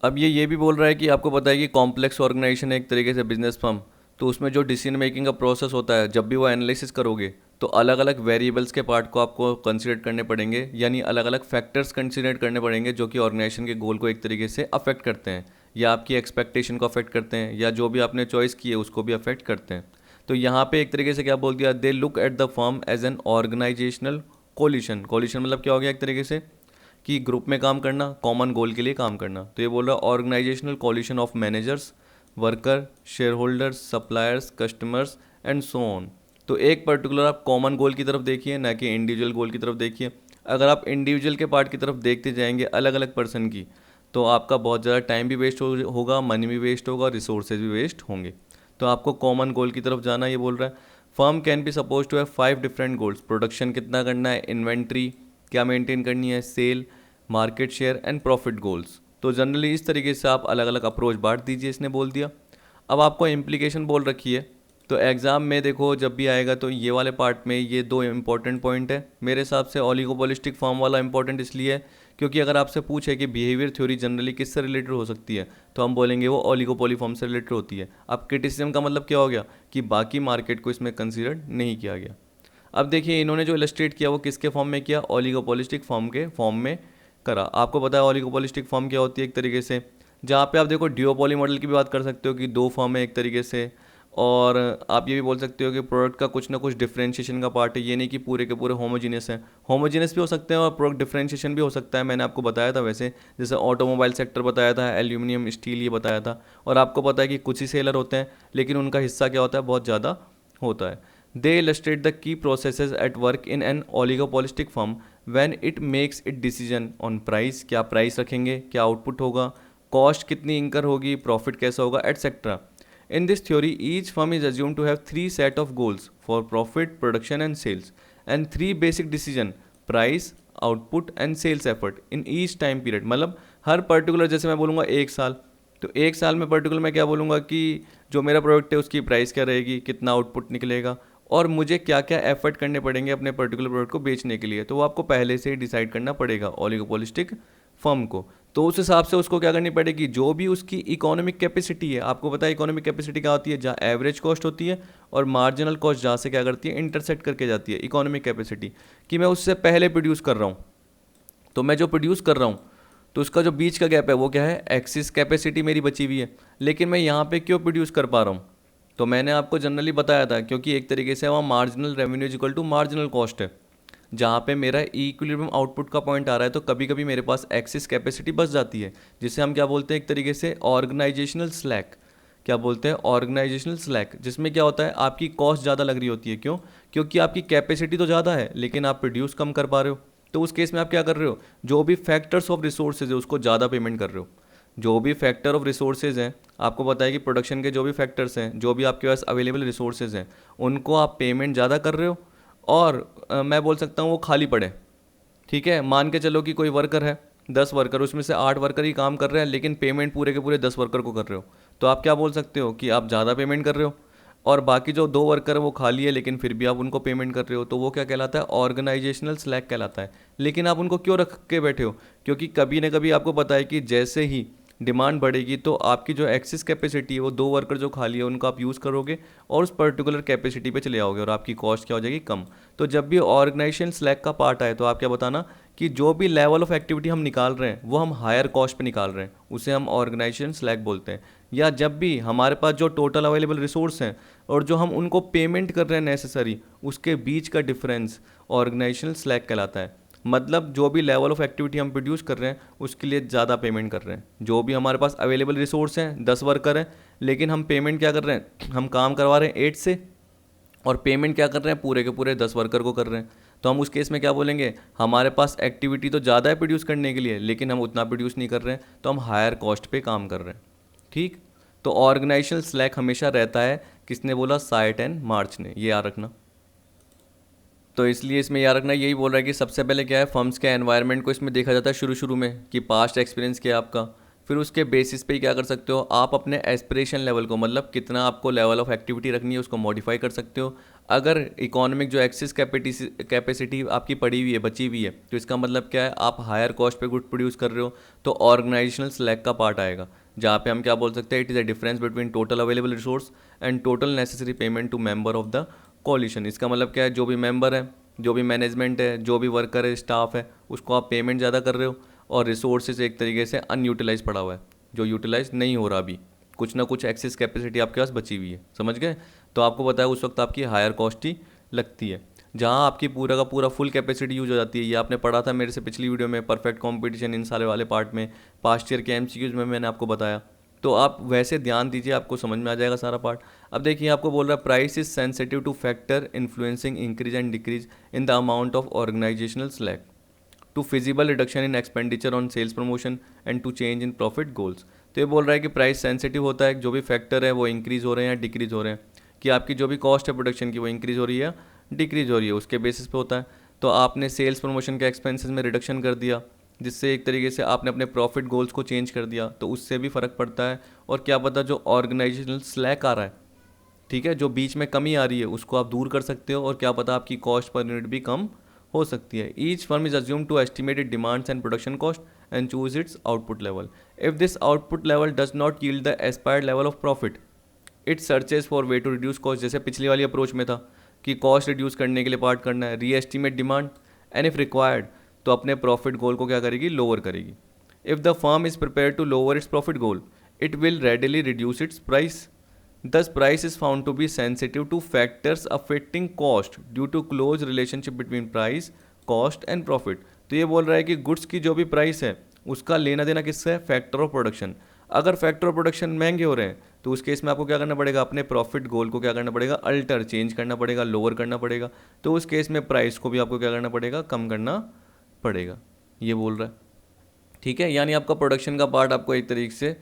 अब ये भी बोल रहा है कि आपको पता है कि कॉम्प्लेक्स ऑर्गेनाइजेशन है एक तरीके से बिजनेस फर्म, तो उसमें जो डिसीजन मेकिंग का प्रोसेस होता है जब भी वो एनालिसिस करोगे तो अलग अलग वेरिएबल्स के पार्ट को आपको कंसीडर करने पड़ेंगे, यानी अलग अलग फैक्टर्स कंसीडर करने पड़ेंगे जो कि ऑर्गेनाइजेशन के गोल को एक तरीके से अफेक्ट करते हैं, या आपकी एक्सपेक्टेशन को अफेक्ट करते हैं, या जो भी आपने चॉइस की है उसको भी अफेक्ट करते हैं। तो यहाँ पे एक तरीके से क्या बोल दिया, they look at the firm as an organisational coalition. Coalition मतलब क्या हो गया एक तरीके से कि ग्रुप में काम करना, कॉमन गोल के लिए काम करना। तो ये बोल रहा है organisational coalition of managers, worker, share holders, suppliers, customers and so on. तो एक पर्टिकुलर आप कॉमन गोल की तरफ देखिए, ना कि इंडिविजुअल गोल की तरफ देखिए। अगर आप इंडिविजुअल के पार्ट की तरफ देखते जाएंगे अलग अलग पर्सन की, तो आपका बहुत ज़्यादा टाइम भी वेस्ट होगा, मनी भी वेस्ट होगा, रिसोर्सेज भी वेस्ट होंगे। तो आपको कॉमन गोल की तरफ जाना, ये बोल रहा है firm can be suppose to have 5 different goals. Production कितना करना है, इन्वेंट्री क्या मेंटेन करनी है, sale, market share and profit goals. तो जनरली इस तरीके से आप अलग अलग अप्रोच बांट दीजिए, इसने बोल दिया। अब आपको इम्प्लीकेशन बोल रखी है, तो एग्ज़ाम में देखो जब भी आएगा तो ये वाले पार्ट में ये दो इंपॉर्टेंट पॉइंट है मेरे हिसाब से। ओलिगोपोलिस्टिक फॉर्म वाला इंपॉर्टेंट इसलिए है क्योंकि अगर आपसे पूछे कि बिहेवियर थ्योरी जनरली किससे रिलेटेड हो सकती है, तो हम बोलेंगे वो ओलिगोपोली फॉर्म से रिलेटेड होती है। अब क्रिटिसिज्म का मतलब क्या हो गया कि बाकी मार्केट को इसमें कंसिडर नहीं किया गया। अब देखिए इन्होंने जो इलस्ट्रेट किया वो किसके फॉर्म में किया, ओलिगोपोलिस्टिक फॉर्म के फॉर्म में करा। आपको पता है ओलिगोपोलिस्टिक फॉर्म क्या होती है एक तरीके से, जहाँ पे आप देखो डिओपोली मॉडल की भी बात कर सकते हो कि दो फॉर्म है एक तरीके से, और आप ये भी बोल सकते हो कि प्रोडक्ट का कुछ ना कुछ डिफरेंशिएशन का पार्ट है, ये नहीं कि पूरे के पूरे होमोजीनियस है। होमोजीनियस भी हो सकते हैं और प्रोडक्ट डिफरेंशिएशन भी हो सकता है, मैंने आपको बताया था वैसे, जैसे ऑटोमोबाइल सेक्टर बताया था, एल्यूमिनियम स्टील ये बताया था। और आपको पता है कि कुछ ही सेलर होते हैं लेकिन उनका हिस्सा क्या होता है, बहुत ज़्यादा होता है। दे illustrate the key processes at work in an oligopolistic firm when it makes it decision on price, क्या प्राइस रखेंगे, क्या आउटपुट होगा, कॉस्ट कितनी इंकर होगी, प्रॉफिट कैसा होगा, etcetera. In this theory, each firm is assumed to have three set of goals for profit, production and sales, and three basic decision: price, output and sales effort in each time period। मतलब हर particular, जैसे मैं बोलूँगा एक साल, तो एक साल में पर्टिकुलर मैं क्या बोलूँगा कि जो मेरा प्रोडक्ट है उसकी प्राइस क्या रहेगी, कितना आउटपुट निकलेगा, और मुझे क्या क्या एफर्ट करने पड़ेंगे अपने पर्टिकुलर प्रोडक्ट को बेचने के लिए, तो वो आपको पहले से ही डिसाइड करना पड़ेगा ओलिगोपोलिस्टिक फर्म को। तो उस हिसाब से उसको क्या करनी पड़ेगी, जो भी उसकी इकोनॉमिक कैपेसिटी है, आपको पता है इकोनॉमिक कैपेसिटी क्या होती है, जहाँ एवरेज कॉस्ट होती है और मार्जिनल कॉस्ट जहाँ से क्या करती है, इंटरसेक्ट करके जाती है इकोनॉमिक कैपेसिटी, कि मैं उससे पहले प्रोड्यूस कर रहा हूँ। तो मैं जो प्रोड्यूस कर रहा हूँ तो उसका जो बीच का गैप है वो क्या है, एक्सिस कैपेसिटी मेरी बची हुई है, लेकिन मैं यहाँ पे क्यों प्रोड्यूस कर पा रहा हूँ, तो मैंने आपको जनरली बताया था क्योंकि एक तरीके से वहाँ marginal revenue equal to marginal cost है, जहाँ पे मेरा इक्विलिब्रियम आउटपुट का पॉइंट आ रहा है, तो कभी कभी मेरे पास एक्सिस कैपेसिटी बच जाती है, जिसे हम क्या बोलते हैं एक तरीके से ऑर्गेनाइजेशनल स्लैक। क्या बोलते हैं, ऑर्गेनाइजेशनल स्लैक, जिसमें क्या होता है आपकी कॉस्ट ज़्यादा लग रही होती है। क्यों, क्योंकि आपकी कैपेसिटी तो ज़्यादा है लेकिन आप प्रोड्यूस कम कर पा रहे हो। तो उस केस में आप क्या कर रहे हो, जो भी फैक्टर्स ऑफ रिसोर्सेज है उसको ज़्यादा पेमेंट कर रहे हो। जो भी फैक्टर ऑफ रिसोर्सेज हैं, आपको पता है कि प्रोडक्शन के जो भी फैक्टर्स हैं, जो भी आपके पास अवेलेबल रिसोर्सेज हैं, उनको आप पेमेंट ज़्यादा कर रहे हो, और मैं बोल सकता हूँ वो खाली पड़े। ठीक है, मान के चलो कि कोई वर्कर है, 10 वर्कर, उसमें से 8 वर्कर ही काम कर रहे हैं लेकिन पेमेंट पूरे के पूरे 10 वर्कर को कर रहे हो, तो आप क्या बोल सकते हो कि आप ज़्यादा पेमेंट कर रहे हो। और बाकी जो 2 वर्कर है वो खाली है लेकिन फिर भी आप उनको पेमेंट कर रहे हो, तो वो क्या कहलाता है, ऑर्गेनाइजेशनल स्लैक कहलाता है। लेकिन आप उनको क्यों रख के बैठे हो, क्योंकि कभी ना कभी आपको पता है कि जैसे ही डिमांड बढ़ेगी तो आपकी जो एक्सेस कैपेसिटी है, वो 2 वर्कर जो खाली है उनको आप यूज़ करोगे और उस पर्टिकुलर कैपेसिटी पे चले आओगे और आपकी कॉस्ट क्या हो जाएगी, कम। तो जब भी ऑर्गेनाइजेशन स्लैक का पार्ट आए तो आप क्या बताना कि जो भी लेवल ऑफ एक्टिविटी हम निकाल रहे हैं वो हम हायर कॉस्ट पे निकाल रहे हैं, उसे हम ऑर्गेनाइजेशन स्लैक बोलते हैं। या जब भी हमारे पास जो टोटल अवेलेबल रिसोर्स हैं और जो हम उनको पेमेंट कर रहे हैं नेसेसरी, उसके बीच का डिफरेंस ऑर्गेनाइजेशनल स्लैक कहलाता है। मतलब जो भी लेवल ऑफ एक्टिविटी हम प्रोड्यूस कर रहे हैं उसके लिए ज़्यादा पेमेंट कर रहे हैं। जो भी हमारे पास अवेलेबल रिसोर्स हैं, 10 वर्कर हैं, लेकिन हम पेमेंट क्या कर रहे हैं, हम काम करवा रहे हैं 8 से, और पेमेंट क्या कर रहे हैं, पूरे के पूरे 10 वर्कर को कर रहे हैं। तो हम उस केस में क्या बोलेंगे, हमारे पास एक्टिविटी तो ज़्यादा है प्रोड्यूस करने के लिए लेकिन हम उतना प्रोड्यूस नहीं कर रहे हैं, तो हम हायर कॉस्ट पे काम कर रहे हैं। ठीक, तो ऑर्गेनाइजेशनल स्लैक हमेशा रहता है, किसने बोला, साइट एंड मार्च ने, ये याद रखना। तो इसलिए इसमें याद रखना, यही बोल रहा है कि सबसे पहले क्या है, फर्म्स के एनवायरनमेंट को इसमें देखा जाता है शुरू शुरू में कि पास्ट एक्सपीरियंस क्या है आपका, फिर उसके बेसिस पे ही क्या कर सकते हो आप अपने एस्पिरेशन लेवल को, मतलब कितना आपको लेवल ऑफ एक्टिविटी रखनी है उसको मॉडिफाई कर सकते हो। अगर इकोनॉमिक जो एक्सेस कैपेसिटी आपकी पड़ी हुई है, बची हुई है, तो इसका मतलब क्या है, आप हायर कॉस्ट पे गुड प्रोड्यूस कर रहे हो, तो ऑर्गेनाइजेशनल स्लैक का पार्ट आएगा, जहाँ पे हम क्या बोल सकते हैं, it is a difference between total available resource and total necessary payment to member of the coalition. इसका मतलब क्या है, जो भी मेंबर है, जो भी मैनेजमेंट है, जो भी वर्कर है, स्टाफ है, उसको आप पेमेंट ज़्यादा कर रहे हो, और रिसोर्सेज एक तरीके से अनयूटिलाइज पड़ा हुआ है, जो यूटिलाइज नहीं हो रहा अभी, कुछ ना कुछ एक्सेस कैपेसिटी आपके पास बची हुई है, समझ गए। तो आपको पता है उस वक्त आपकी हायर कॉस्ट ही लगती है, जहाँ आपकी पूरा का पूरा फुल कैपेसिटी यूज हो जाती है। ये आपने पढ़ा था मेरे से पिछली वीडियो में, परफेक्ट कॉम्पिटिशन इन सारे वाले पार्ट में, पास्ट ईयर के एमसीक्यूज में मैंने आपको बताया, तो आप वैसे ध्यान दीजिए, आपको समझ में आ जाएगा सारा पार्ट। अब देखिए आपको बोल रहा है, price is sensitive to factor influencing increase and decrease in the amount of organisational slack to feasible reduction in expenditure on sales promotion and to change in profit goals. तो ये बोल रहा है कि प्राइस सेंसिटिव होता है, जो भी फैक्टर है वो इंक्रीज हो रहे हैं या डिक्रीज हो रहे हैं, कि आपकी जो भी कॉस्ट है प्रोडक्शन की वो इंक्रीज हो रही है या डिक्रीज हो रही है, उसके बेसिस पे होता है। तो आपने सेल्स प्रमोशन के एक्सपेंसेस में रिडक्शन कर दिया, जिससे एक तरीके से आपने अपने प्रॉफिट गोल्स को चेंज कर दिया, तो उससे भी फ़र्क पड़ता है। और क्या पता जो ऑर्गेनाइजेशनल स्लैक आ रहा है, ठीक है, जो बीच में कमी आ रही है, उसको आप दूर कर सकते हो, और क्या पता आपकी कॉस्ट पर यूनिट भी कम हो सकती है। Each firm is assume to estimated demands and production cost and choose its output level. If this output level does not yield the aspired level of profit, it searches for way to reduce cost. जैसे पिछली वाली approach में था कि cost reduce करने के लिए part करना है, re estimate demand, and if required तो अपने प्रॉफिट गोल को क्या करेगी, लोअर करेगी। If the firm is prepare to lower its profit goal, it will readily reduce its price. Thus, price is found to be sensitive to factors affecting cost due to close relationship between price, cost and profit। तो ये बोल रहा है कि goods की जो भी price है उसका लेना देना किससे है, फैक्टर ऑफ प्रोडक्शन। अगर फैक्टर ऑफ प्रोडक्शन महंगे हो रहे हैं तो उस केस में आपको क्या करना पड़ेगा, अपने प्रॉफिट गोल को क्या करना पड़ेगा, अल्टर चेंज करना पड़ेगा, लोअर करना पड़ेगा। तो उस केस में प्राइस को भी आपको क्या करना पड़ेगा, कम करना पड़ेगा, ये बोल रहा है। ठीक है, यानी आपका प्रोडक्शन का पार्ट आपको एक तरीके से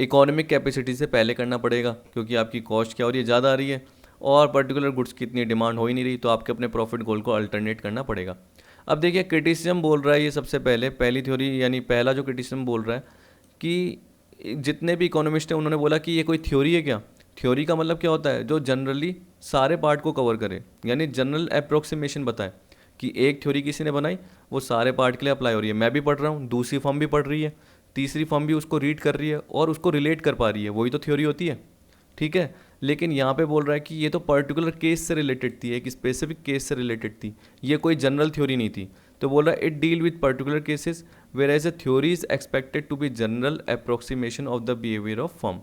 इकोनॉमिक कैपेसिटी से पहले करना पड़ेगा, क्योंकि आपकी कॉस्ट क्या हो रही है, ज़्यादा आ रही है, और पर्टिकुलर गुड्स की इतनी डिमांड हो ही नहीं रही, तो आपके अपने प्रॉफिट गोल को अल्टरनेट करना पड़ेगा। अब देखिए क्रिटिसिज्म बोल रहा है ये सबसे पहले, पहली थ्योरी यानी पहला जो क्रिटिसिज्म बोल रहा है कि जितने भी इकोनॉमिस्ट हैं उन्होंने बोला कि ये कोई थ्योरी है क्या। थ्योरी का मतलब क्या होता है, जो जनरली सारे पार्ट को कवर करे, यानी जनरल अप्रोक्सीमेशन बताए कि एक थ्योरी किसी ने बनाई, वो सारे पार्ट के लिए अप्लाई हो रही है। मैं भी पढ़ रहा हूँ, दूसरी फर्म भी पढ़ रही है, तीसरी फर्म भी उसको रीड कर रही है और उसको रिलेट कर पा रही है, वही तो थ्योरी होती है। ठीक है, लेकिन यहाँ पे बोल रहा है कि ये तो पर्टिकुलर केस से रिलेटेड थी, एक स्पेसिफिक केस से रिलेटेड थी, ये कोई जनरल थ्योरी नहीं थी। तो बोल रहा है it deal with particular cases whereas a theory is expected to be general approximation of the behaviour of firm.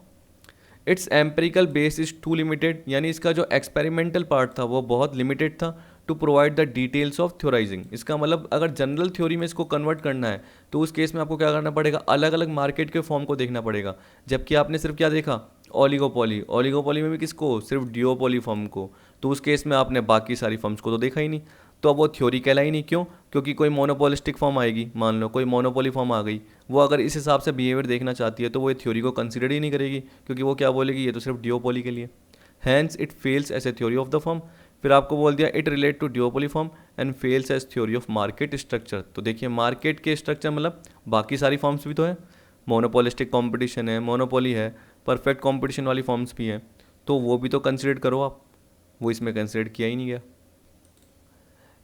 Its empirical base is too limited, यानी इसका जो एक्सपेरिमेंटल पार्ट था वो बहुत लिमिटेड था to provide the details of theorizing. इसका मतलब अगर जनरल थ्योरी में इसको कन्वर्ट करना है तो उस केस में आपको क्या करना पड़ेगा, अलग अलग मार्केट के फॉर्म को देखना पड़ेगा। जबकि आपने सिर्फ क्या देखा, ओलिगोपोली, ओलिगोपोली में भी किसको, सिर्फ डिओपोली फर्म को, तो उस केस में आपने बाकी सारी फर्म्स को तो देखा ही नहीं, तो अब वो थ्योरी कहलाई नहीं। क्यों, क्योंकि कोई मोनोपोलिस्टिक फॉर्म आएगी, मान लो कोई मोनोपोली फॉर्म आ गई, वो अगर इस हिसाब से बिहेवियर देखना चाहती है तो वो ये थ्योरी को कंसिडर ही नहीं करेगी, क्योंकि वो क्या बोलेगी, ये तो सिर्फ डिओपोली के लिए। Hence it fails as a theory of the firm. फिर आपको बोल दिया it relate to duopoly firm and fails as theory of market structure. तो देखिए मार्केट के स्ट्रक्चर मतलब बाकी सारी फॉर्म्स भी तो है, मोनोपोलिस्टिक कंपटीशन है, मोनोपोली है, परफेक्ट कंपटीशन वाली फॉर्म्स भी हैं, तो वो भी तो कंसिडर करो आप, वो इसमें कंसिडर किया ही नहीं गया।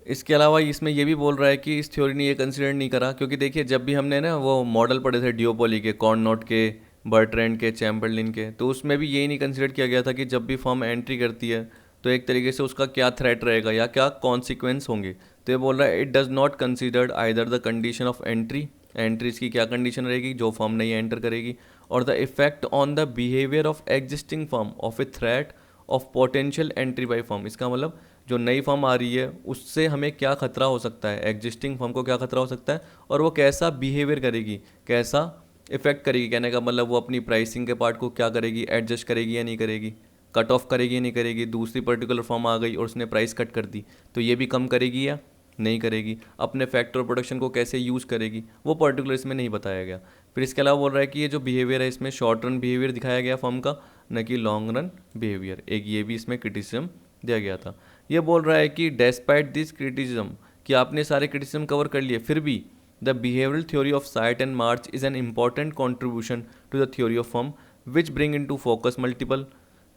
इसके अलावा इसमें ये भी बोल रहा है कि इस थ्योरी ने ये कंसिडर नहीं करा, क्योंकि देखिए जब भी हमने ना वो मॉडल पढ़े थे डिओपोली के, कॉर्नोट के, बर्ट्रैंड के, चैम्बरलिन के, तो उसमें भी यही नहीं कंसिडर किया गया था कि जब भी फर्म एंट्री करती है तो एक तरीके से उसका क्या थ्रेट रहेगा या क्या कॉन्सिक्वेंस होंगे। तो ये बोल रहा है it does not considered either the condition of entry, entries की क्या कंडीशन रहेगी जो फर्म नहीं एंटर करेगी, और the effect on the behaviour of existing firm of a threat of potential entry by firm. इसका मतलब जो नई फर्म आ रही है उससे हमें क्या खतरा हो सकता है, एग्जिस्टिंग फर्म को क्या खतरा हो सकता है, और वो कैसा बिहेवियर करेगी, कैसा इफेक्ट करेगी। कहने का मतलब वो अपनी प्राइसिंग के पार्ट को क्या करेगी, एडजस्ट करेगी या नहीं करेगी, कट ऑफ करेगी या नहीं करेगी। दूसरी पर्टिकुलर फर्म आ गई और उसने प्राइस कट कर दी, तो ये भी कम करेगी या नहीं करेगी। अपने फैक्टर प्रोडक्शन को कैसे यूज़ करेगी, वो पर्टिकुलर इसमें नहीं बताया गया। फिर इसके अलावा बोल रहा है कि ये जो बिहेवियर है इसमें शॉर्ट रन बिहेवियर दिखाया गया फर्म का, न कि लॉन्ग रन बिहेवियर, एक ये भी इसमें क्रिटिसिज्म दिया गया था। ये बोल रहा है कि डेस्पाइट दिस क्रिटिसिज्म, कि आपने सारे क्रिटिसिज्म कवर कर लिए, फिर भी the behavioural theory of Cyert and March is an important contribution to the theory of firm which bring into focus multiple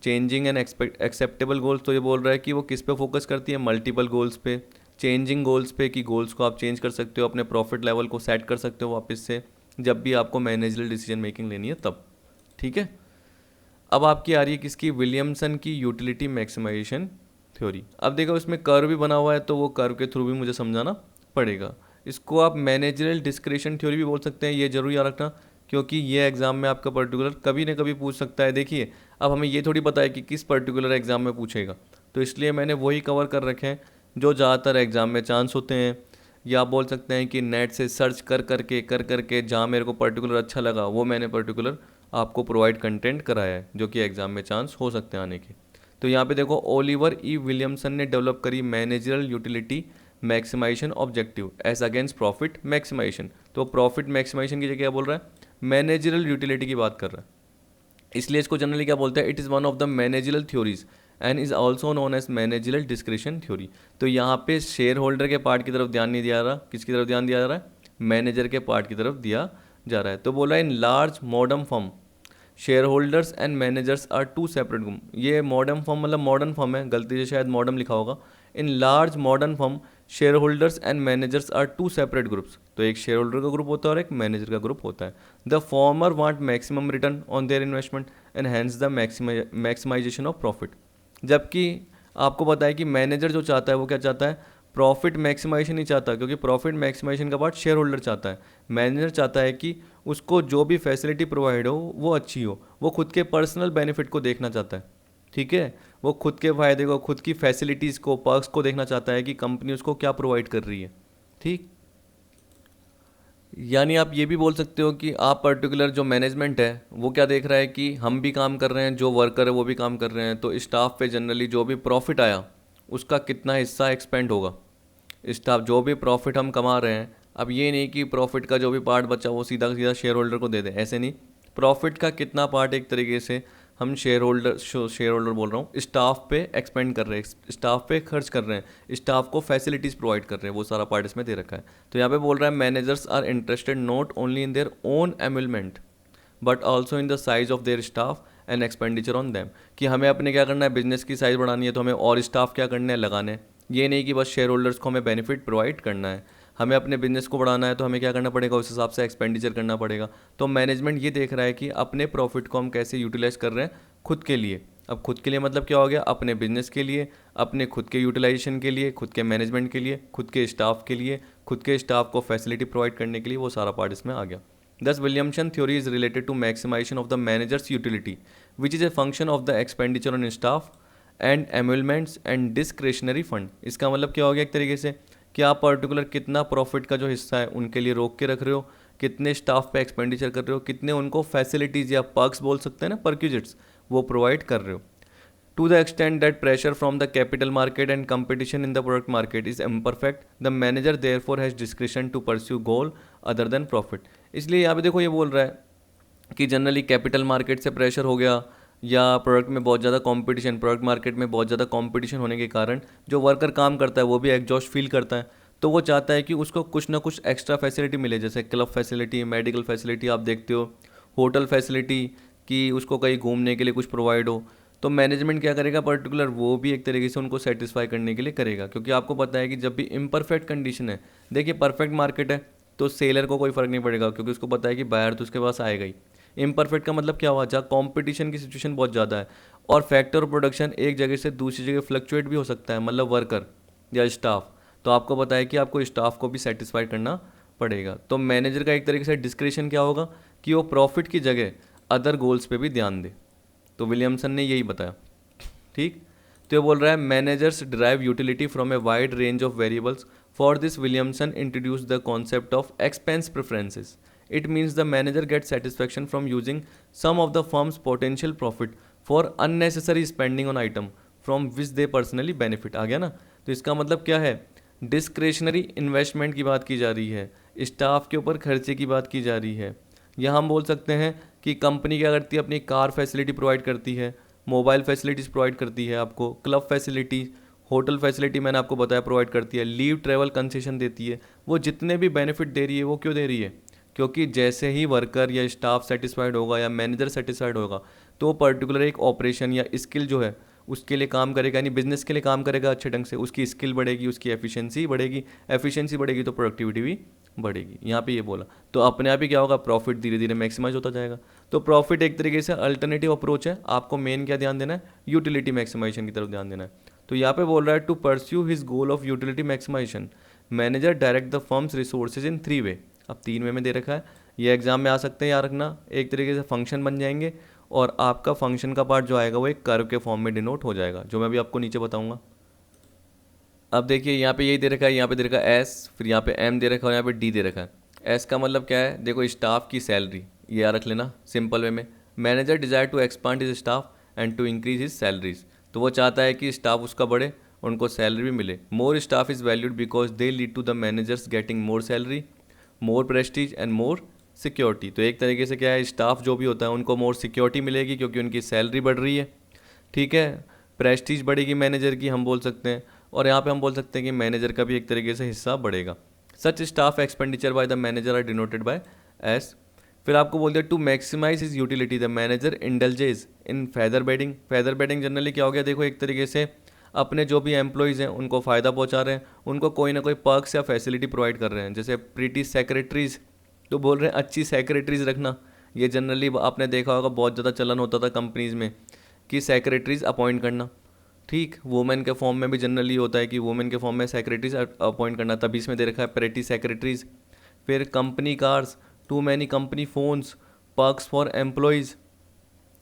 changing and acceptable goals. तो ये बोल रहा है कि वो किस पे फोकस करती है, मल्टीपल गोल्स पे, चेंजिंग गोल्स पे, कि गोल्स को आप चेंज कर सकते हो, अपने प्रॉफिट लेवल को सेट कर सकते हो वापस से जब भी आपको मैनेजरल डिसीजन मेकिंग लेनी है तब। ठीक है, अब आपकी आ रही है किसकी, विलियमसन की यूटिलिटी मैक्सिमाइजेशन थ्योरी। अब देखो इसमें कर्व भी बना हुआ है, तो वो कर्व के थ्रू भी मुझे समझाना पड़ेगा। इसको आप मैनेजरल डिस्क्रिशन थ्योरी भी बोल सकते हैं, ये जरूर याद रखना, क्योंकि ये एग्जाम में आपका पर्टिकुलर कभी ना कभी पूछ सकता है। देखिए अब हमें ये थोड़ी पता है कि किस पर्टिकुलर एग्जाम में पूछेगा, तो इसलिए मैंने वही कवर कर रखे हैं जो ज़्यादातर एग्जाम में चांस होते हैं, या आप बोल सकते हैं कि नेट से सर्च कर करके जहाँ मेरे को पर्टिकुलर अच्छा लगा वो मैंने पर्टिकुलर आपको प्रोवाइड कंटेंट कराया है, जो कि एग्जाम में चांस हो सकते हैं आने के। तो यहाँ पे देखो ओलिवर ई विलियमसन ने डेवलप करी managerial utility maximisation objective as against profit maximisation. तो प्रॉफिट मैक्सिमाइजेशन की जगह क्या बोल रहा है, मैनेजरल यूटिलिटी की बात कर रहा है, इसलिए इसको जनरली क्या बोलते हैं, it is one of the managerial theories and is also known as managerial discretion theory. तो यहाँ पे शेयर होल्डर के पार्ट की तरफ ध्यान नहीं दिया जा रहा, किसकी तरफ ध्यान दिया जा रहा है, मैनेजर के पार्ट की तरफ दिया जा रहा है। तो बोला in large modern firm share holders and managers are two separate group. ये मॉडर्न फर्म मतलब मॉडर्न फर्म है, गलती से शायद मॉडर्न लिखा होगा। In large modern firm share holders and managers are two separate groups. तो एक शेयर होल्डर का ग्रुप होता है और एक मैनेजर का ग्रुप होता है। The former want maximum return on their investment and hence the maximisation of profit. जबकि आपको पता है कि मैनेजर जो चाहता है वो क्या चाहता है, प्रॉफिट मैक्सिमाइजेशन नहीं चाहता, क्योंकि प्रॉफिट मैक्सिमाइजेशन का पार्ट शेयर होल्डर चाहता है। मैनेजर चाहता है कि उसको जो भी फैसिलिटी प्रोवाइड हो वो अच्छी हो, वो खुद के पर्सनल बेनिफिट को देखना चाहता है। ठीक है, वो खुद के फ़ायदे को, खुद की फैसिलिटीज़ को, पर्क्स को देखना चाहता है कि कंपनी उसको क्या प्रोवाइड कर रही है। ठीक, यानी आप ये भी बोल सकते हो कि आप पर्टिकुलर जो मैनेजमेंट है वो क्या देख रहा है कि हम भी काम कर रहे हैं, जो वर्कर है वो भी काम कर रहे हैं, तो स्टाफ पे जनरली जो भी प्रॉफिट आया उसका कितना हिस्सा एक्सपेंड होगा। स्टाफ जो भी प्रॉफिट हम कमा रहे हैं, अब ये नहीं कि प्रॉफिट का जो भी पार्ट बचा वो सीधा सीधा शेयर होल्डर को दे दें, ऐसे नहीं। प्रॉफिट का कितना पार्ट एक तरीके से हम शेयर होल्डर बोल रहा हूँ, स्टाफ पे एक्सपेंड कर रहे हैं, स्टाफ पे खर्च कर रहे हैं, स्टाफ को फैसिलिटीज़ प्रोवाइड कर रहे हैं, वो सारा पार्ट इसमें दे रखा है। तो यहाँ पे बोल रहा है managers are interested not only in their own emolument but also in the size of their staff and expenditure on them. कि हमें अपने क्या करना है, बिजनेस की साइज़ बढ़ानी है तो हमें और स्टाफ क्या करने हैं, लगाने हैं। ये नहीं कि बस शेयर होल्डर्स को हमें बेनिफिट प्रोवाइड करना है, हमें अपने बिजनेस को बढ़ाना है तो हमें क्या करना पड़ेगा, उस हिसाब से एक्सपेंडिचर करना पड़ेगा। तो मैनेजमेंट ये देख रहा है कि अपने प्रॉफिट को हम कैसे यूटिलाइज कर रहे हैं खुद के लिए। अब खुद के लिए मतलब क्या हो गया, अपने बिजनेस के लिए, अपने खुद के यूटिलाइजेशन के लिए, खुद के मैनेजमेंट के लिए, खुद के स्टाफ के लिए, खुद के स्टाफ को फैसिलिटी प्रोवाइड करने के लिए, वो सारा पार्ट इसमें आ गया। Thus, Williamson theory is related to maximization of the manager's utility, which is a function of the expenditure on staff and emoluments and discretionary fund। इसका मतलब क्या हो गया एक तरीके से कि आप पर्टिकुलर कितना प्रॉफिट का जो हिस्सा है उनके लिए रोक के रख रहे हो, कितने स्टाफ पे एक्सपेंडिचर कर रहे हो, कितने उनको फैसिलिटीज़ या पर्क्स बोल सकते हैं ना, परक्यूजिट्स, वो प्रोवाइड कर रहे हो। To the extent that pressure from the capital market and competition in the product market is imperfect, the manager therefore has discretion to pursue goal other than profit। इसलिए यहाँ पे देखो ये बोल रहा है कि जनरली कैपिटल मार्केट से प्रेशर हो गया या प्रोडक्ट में बहुत ज़्यादा कंपटीशन, प्रोडक्ट मार्केट में बहुत ज़्यादा कंपटीशन होने के कारण जो वर्कर काम करता है वो भी एग्जॉस्ट फील करता है, तो वो चाहता है कि उसको कुछ ना कुछ एक्स्ट्रा फैसिलिटी मिले, जैसे क्लब फैसिलिटी, मेडिकल फैसिलिटी, आप देखते हो होटल फैसिलिटी, कि उसको कहीं घूमने के लिए कुछ प्रोवाइड हो। तो मैनेजमेंट क्या करेगा, पर्टिकुलर वो भी एक तरीके से उनको सेटिस्फाई करने के लिए करेगा, क्योंकि आपको पता है कि जब भी इम्परफेक्ट कंडीशन है, देखिए परफेक्ट मार्केट है तो सेलर को कोई फ़र्क नहीं पड़ेगा, क्योंकि उसको पता है कि बायर तो उसके पास आएगा ही। इम्परफेक्ट का मतलब क्या हुआ, जहाँ कॉम्पिटिशन की सिचुएशन बहुत ज़्यादा है और फैक्टर ऑफ प्रोडक्शन एक जगह से दूसरी जगह फ्लक्चुएट भी हो सकता है, मतलब वर्कर या स्टाफ, तो आपको पता है कि आपको स्टाफ को भी सेटिस्फाई करना पड़ेगा। तो मैनेजर का एक तरीके से डिस्क्रिशन क्या होगा कि वो प्रॉफिट की जगह अदर गोल्स पे भी ध्यान दे। तो विलियमसन ने यही बताया। ठीक, तो ये बोल रहा है managers derive utility from a wide range of variables. For this Williamson introduce the concept of expense preferences. It means the manager get satisfaction from using some of the firm's potential profit for unnecessary spending on item from which they personally benefit. आ गया ना। तो इसका मतलब क्या है, discretionary investment की बात की जा रही है, स्टाफ के ऊपर खर्चे की बात की जा रही है। यहाँ हम बोल सकते हैं कि कंपनी क्या करती है, अपनी कार फैसिलिटी प्रोवाइड करती है, मोबाइल फैसिलिटीज़ प्रोवाइड करती है आपको, क्लब फैसिलिटी, होटल फैसिलिटी मैंने आपको बताया प्रोवाइड करती है, लीव ट्रैवल कंसेशन देती है। वो जितने भी बेनिफिट दे रही है वो क्यों दे रही है, क्योंकि जैसे ही वर्कर या स्टाफ सेटिस्फाइड होगा या मैनेजर सेटिस्फाइड होगा तो पर्टिकुलर एक ऑपरेशन या स्किल जो है उसके लिए काम करेगा, यानी बिजनेस के लिए काम करेगा अच्छे ढंग से, उसकी स्किल बढ़ेगी, उसकी एफिशिएंसी बढ़ेगी, एफिशिएंसी बढ़ेगी तो प्रोडक्टिविटी भी बढ़ेगी। यहाँ पे ये बोला तो अपने आप ही क्या होगा, प्रॉफिट धीरे धीरे मैक्सिमाइज होता जाएगा। तो प्रॉफिट एक तरीके से अल्टरनेटिव अप्रोच है, आपको मेन क्या ध्यान देना है, यूटिलिटी मैक्सिमाइजेशन की तरफ ध्यान देना है। तो यहाँ पे बोल रहा है to pursue his goal of utility maximisation manager direct the firm's resources in 3 way. अब 3 वे में दे रखा है, ये एग्जाम में आ सकते हैं, याद रखना। एक तरीके से फंक्शन बन जाएंगे और आपका फंक्शन का पार्ट जो आएगा वो एक कर्व के फॉर्म में डिनोट हो जाएगा, जो मैं भी आपको नीचे बताऊंगा। अब देखिए यहाँ पे यही दे रखा है, यहाँ पे दे रखा है एस, फिर यहाँ पे एम दे रखा है और यहाँ पे डी दे रखा है। एस का मतलब क्या है, देखो स्टाफ की सैलरी, ये याद रख लेना सिंपल वे में। Manager desire to expand his staff and to increase his salaries. तो वो चाहता है कि स्टाफ उसका बढ़े, उनको सैलरी भी मिले। More staff is valued because they lead to the managers getting more salary, more prestige and more security. तो एक तरीके से क्या है, स्टाफ जो भी होता है उनको मोर सिक्योरिटी मिलेगी क्योंकि उनकी सैलरी बढ़ रही है। ठीक है, प्रेस्टीज बढ़ेगी मैनेजर की, हम बोल सकते हैं। और यहाँ पे हम बोल सकते हैं कि मैनेजर का भी एक तरीके से हिस्सा बढ़ेगा। Such staff expenditure by the manager are denoted by S. फिर आपको बोल दिया to maximize his utility the manager indulges in featherbedding. Featherbedding generally क्या हो गया, देखो एक तरीके से अपने जो भी एम्प्लॉयज़ हैं उनको फ़ायदा पहुंचा रहे हैं, उनको कोई ना कोई पर्क्स या फैसिलिटी प्रोवाइड कर रहे हैं। जैसे प्रीटी सेक्रेटरीज, तो बोल रहे हैं अच्छी सेक्रेटरीज रखना। ये जनरली आपने देखा होगा बहुत ज़्यादा चलन होता था कंपनीज़ में कि सेक्रेटरीज अपॉइंट करना। ठीक, वुमेन के फॉर्म में भी जनरली होता है कि वुमेन के फॉर्म में सेक्रेटरीज अपॉइंट करना, तभी इसमें दे रखा है प्रेटी सेक्रेटरीज। फिर company cars, too many company phones, perks for employees,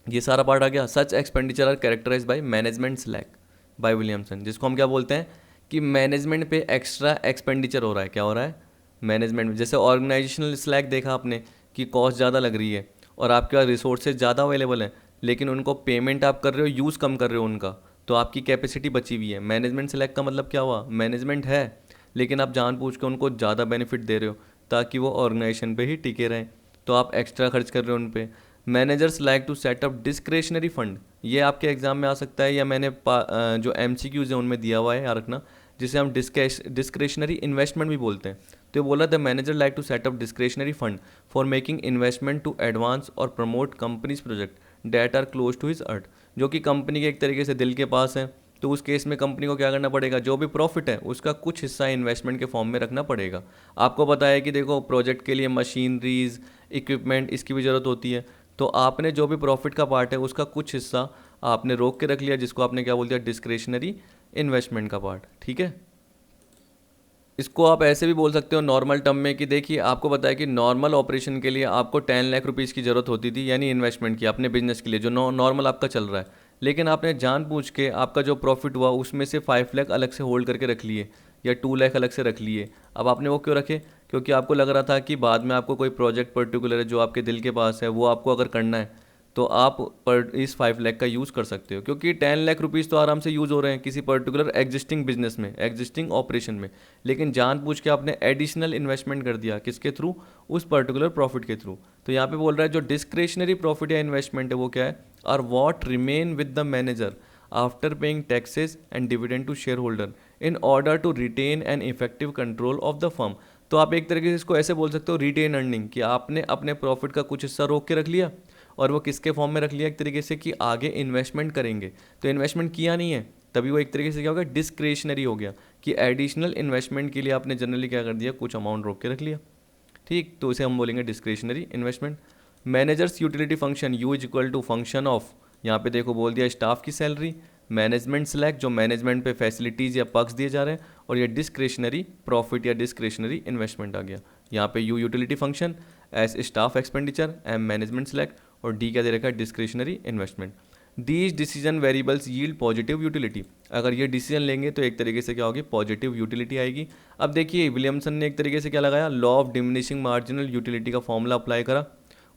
ये सारा पार्ट आ गया। Such expenditure are characterize by management slack by Williamson, जिसको हम क्या बोलते हैं कि मैनेजमेंट पे एक्स्ट्रा एक्सपेंडिचर हो रहा है। क्या हो रहा है, मैनेजमेंट में। जैसे ऑर्गेनाइजेशनल स्लैक देखा आपने कि कॉस्ट ज़्यादा लग रही है और आपके पास रिसोर्सेज ज़्यादा अवेलेबल हैं, लेकिन उनको पेमेंट आप कर रहे हो, यूज़ कम कर रहे हो उनका, तो आपकी कैपेसिटी बची हुई है। मैनेजमेंट स्लैक का मतलब क्या हुआ, मैनेजमेंट है लेकिन आप जानबूझ के उनको ज़्यादा बेनिफिट दे रहे हो ताकि वो ऑर्गेनाइजेशन पे ही टिके रहें, तो आप एक्स्ट्रा खर्च कर रहे हो उन पे। Managers like to set up discretionary fund, ये आपके एग्जाम में आ सकता है या मैंने जो एमसीक्यूज है उनमें दिया हुआ है, याद रखना, जिसे हम डिस्क्रेशनरी इन्वेस्टमेंट भी बोलते हैं। तो ये बोला the manager like to set up discretionary fund for making investment to advance और promote company's project that are close to his heart, जो कि कंपनी के एक तरीके से दिल के पास है। तो उस केस में कंपनी को क्या करना पड़ेगा, जो भी प्रॉफिट है उसका कुछ हिस्सा इन्वेस्टमेंट के फॉर्म में रखना पड़ेगा। आपको पता है कि देखो प्रोजेक्ट के लिए मशीनरीज, इक्विपमेंट, इसकी भी ज़रूरत होती है, तो आपने जो भी प्रॉफिट का पार्ट है उसका कुछ हिस्सा आपने रोक के रख लिया, जिसको आपने क्या बोल दिया, डिस्क्रेशनरी इन्वेस्टमेंट का पार्ट। ठीक है, इसको आप ऐसे भी बोल सकते हो नॉर्मल टर्म में कि देखिए आपको पता है कि नॉर्मल ऑपरेशन के लिए आपको 10 लाख रुपीज़ की ज़रूरत होती थी, यानी इन्वेस्टमेंट की अपने बिजनेस के लिए जो नॉर्मल आपका चल रहा है, लेकिन आपने जानबूझ के आपका जो प्रॉफिट हुआ उसमें से 5 लाख अलग से होल्ड करके रख लिए या 2 लाख अलग से रख लिए। अब आपने वो क्यों रखे, क्योंकि आपको लग रहा था कि बाद में आपको कोई प्रोजेक्ट पर्टिकुलर है जो आपके दिल के पास है, वो आपको अगर करना है तो आप इस 5 लाख का यूज़ कर सकते हो, क्योंकि 10 लाख रुपीज़ तो आराम से यूज़ हो रहे हैं किसी पर्टिकुलर एग्जिस्टिंग बिजनेस में, एग्जिस्टिंग ऑपरेशन में, लेकिन जानबूझ के आपने एडिशनल इन्वेस्टमेंट कर दिया, किसके थ्रू, उस पर्टिकुलर प्रॉफिट के थ्रू। तो यहाँ पे बोल रहा है जो डिस्क्रेशनरी प्रॉफिट या इन्वेस्टमेंट है वो क्या है, are what remain with the manager after paying taxes and dividend to share holder in order to retain an effective control of the firm. तो आप एक तरीके से इसको ऐसे बोल सकते हो रिटेन अर्निंग, कि आपने अपने प्रॉफिट का कुछ हिस्सा रोक के रख लिया और वो किसके फॉर्म में रख लिया, एक तरीके से कि आगे इन्वेस्टमेंट करेंगे, तो इन्वेस्टमेंट किया नहीं है तभी वो एक तरीके से क्या हो गया, डिस्क्रेशनरी हो गया, कि एडिशनल इन्वेस्टमेंट के लिए आपने जनरली क्या कर दिया, कुछ अमाउंट रोक के रख लिया। ठीक, तो इसे हम बोलेंगे discretionary investment. Managers utility function U is equal to function of, यहाँ पे देखो बोल दिया स्टाफ की सैलरी, मैनेजमेंट सेलेक्ट जो मैनेजमेंट पे फैसिलिटीज़ या पर्क्स दिए जा रहे हैं, और ये डिस्क्रेशनरी प्रॉफिट या डिस्क्रेशनरी इन्वेस्टमेंट आ गया। यहाँ पे U utility function, S staff expenditure, M management select, और डी क्या दे रखा है, discretionary investment. These decision variables yield positive utility, अगर ये डिसीजन लेंगे तो एक तरीके से क्या होगी, पॉजिटिव यूटिलिटी आएगी। अब देखिए विलियमसन ने एक तरीके से क्या लगाया, law of diminishing marginal utility का फॉर्मूला अप्लाई करा,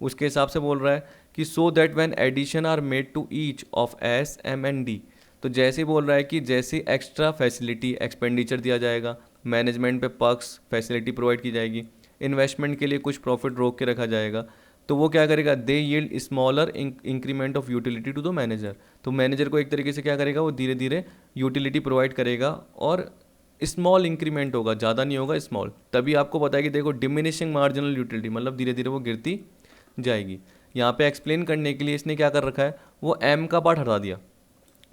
उसके हिसाब से बोल रहा है कि so that when addition are made to each of S M and D, तो जैसे बोल रहा है कि जैसे एक्स्ट्रा फैसिलिटी एक्सपेंडिचर दिया जाएगा, मैनेजमेंट पे पर्क्स फैसिलिटी प्रोवाइड की जाएगी, इन्वेस्टमेंट के लिए कुछ प्रॉफिट रोक के रखा जाएगा, तो वो क्या करेगा, they yield smaller increment of utility to the manager, तो मैनेजर को एक तरीके से क्या करेगा, वो धीरे धीरे यूटिलिटी प्रोवाइड करेगा और स्मॉल इंक्रीमेंट होगा, ज़्यादा नहीं होगा, स्मॉल। तभी आपको पता है कि देखो डिमिनिशिंग मार्जिनल यूटिलिटी मतलब धीरे धीरे वो गिरती जाएगी। यहाँ पे एक्सप्लेन करने के लिए इसने क्या कर रखा है, वो एम का पार्ट हटा दिया,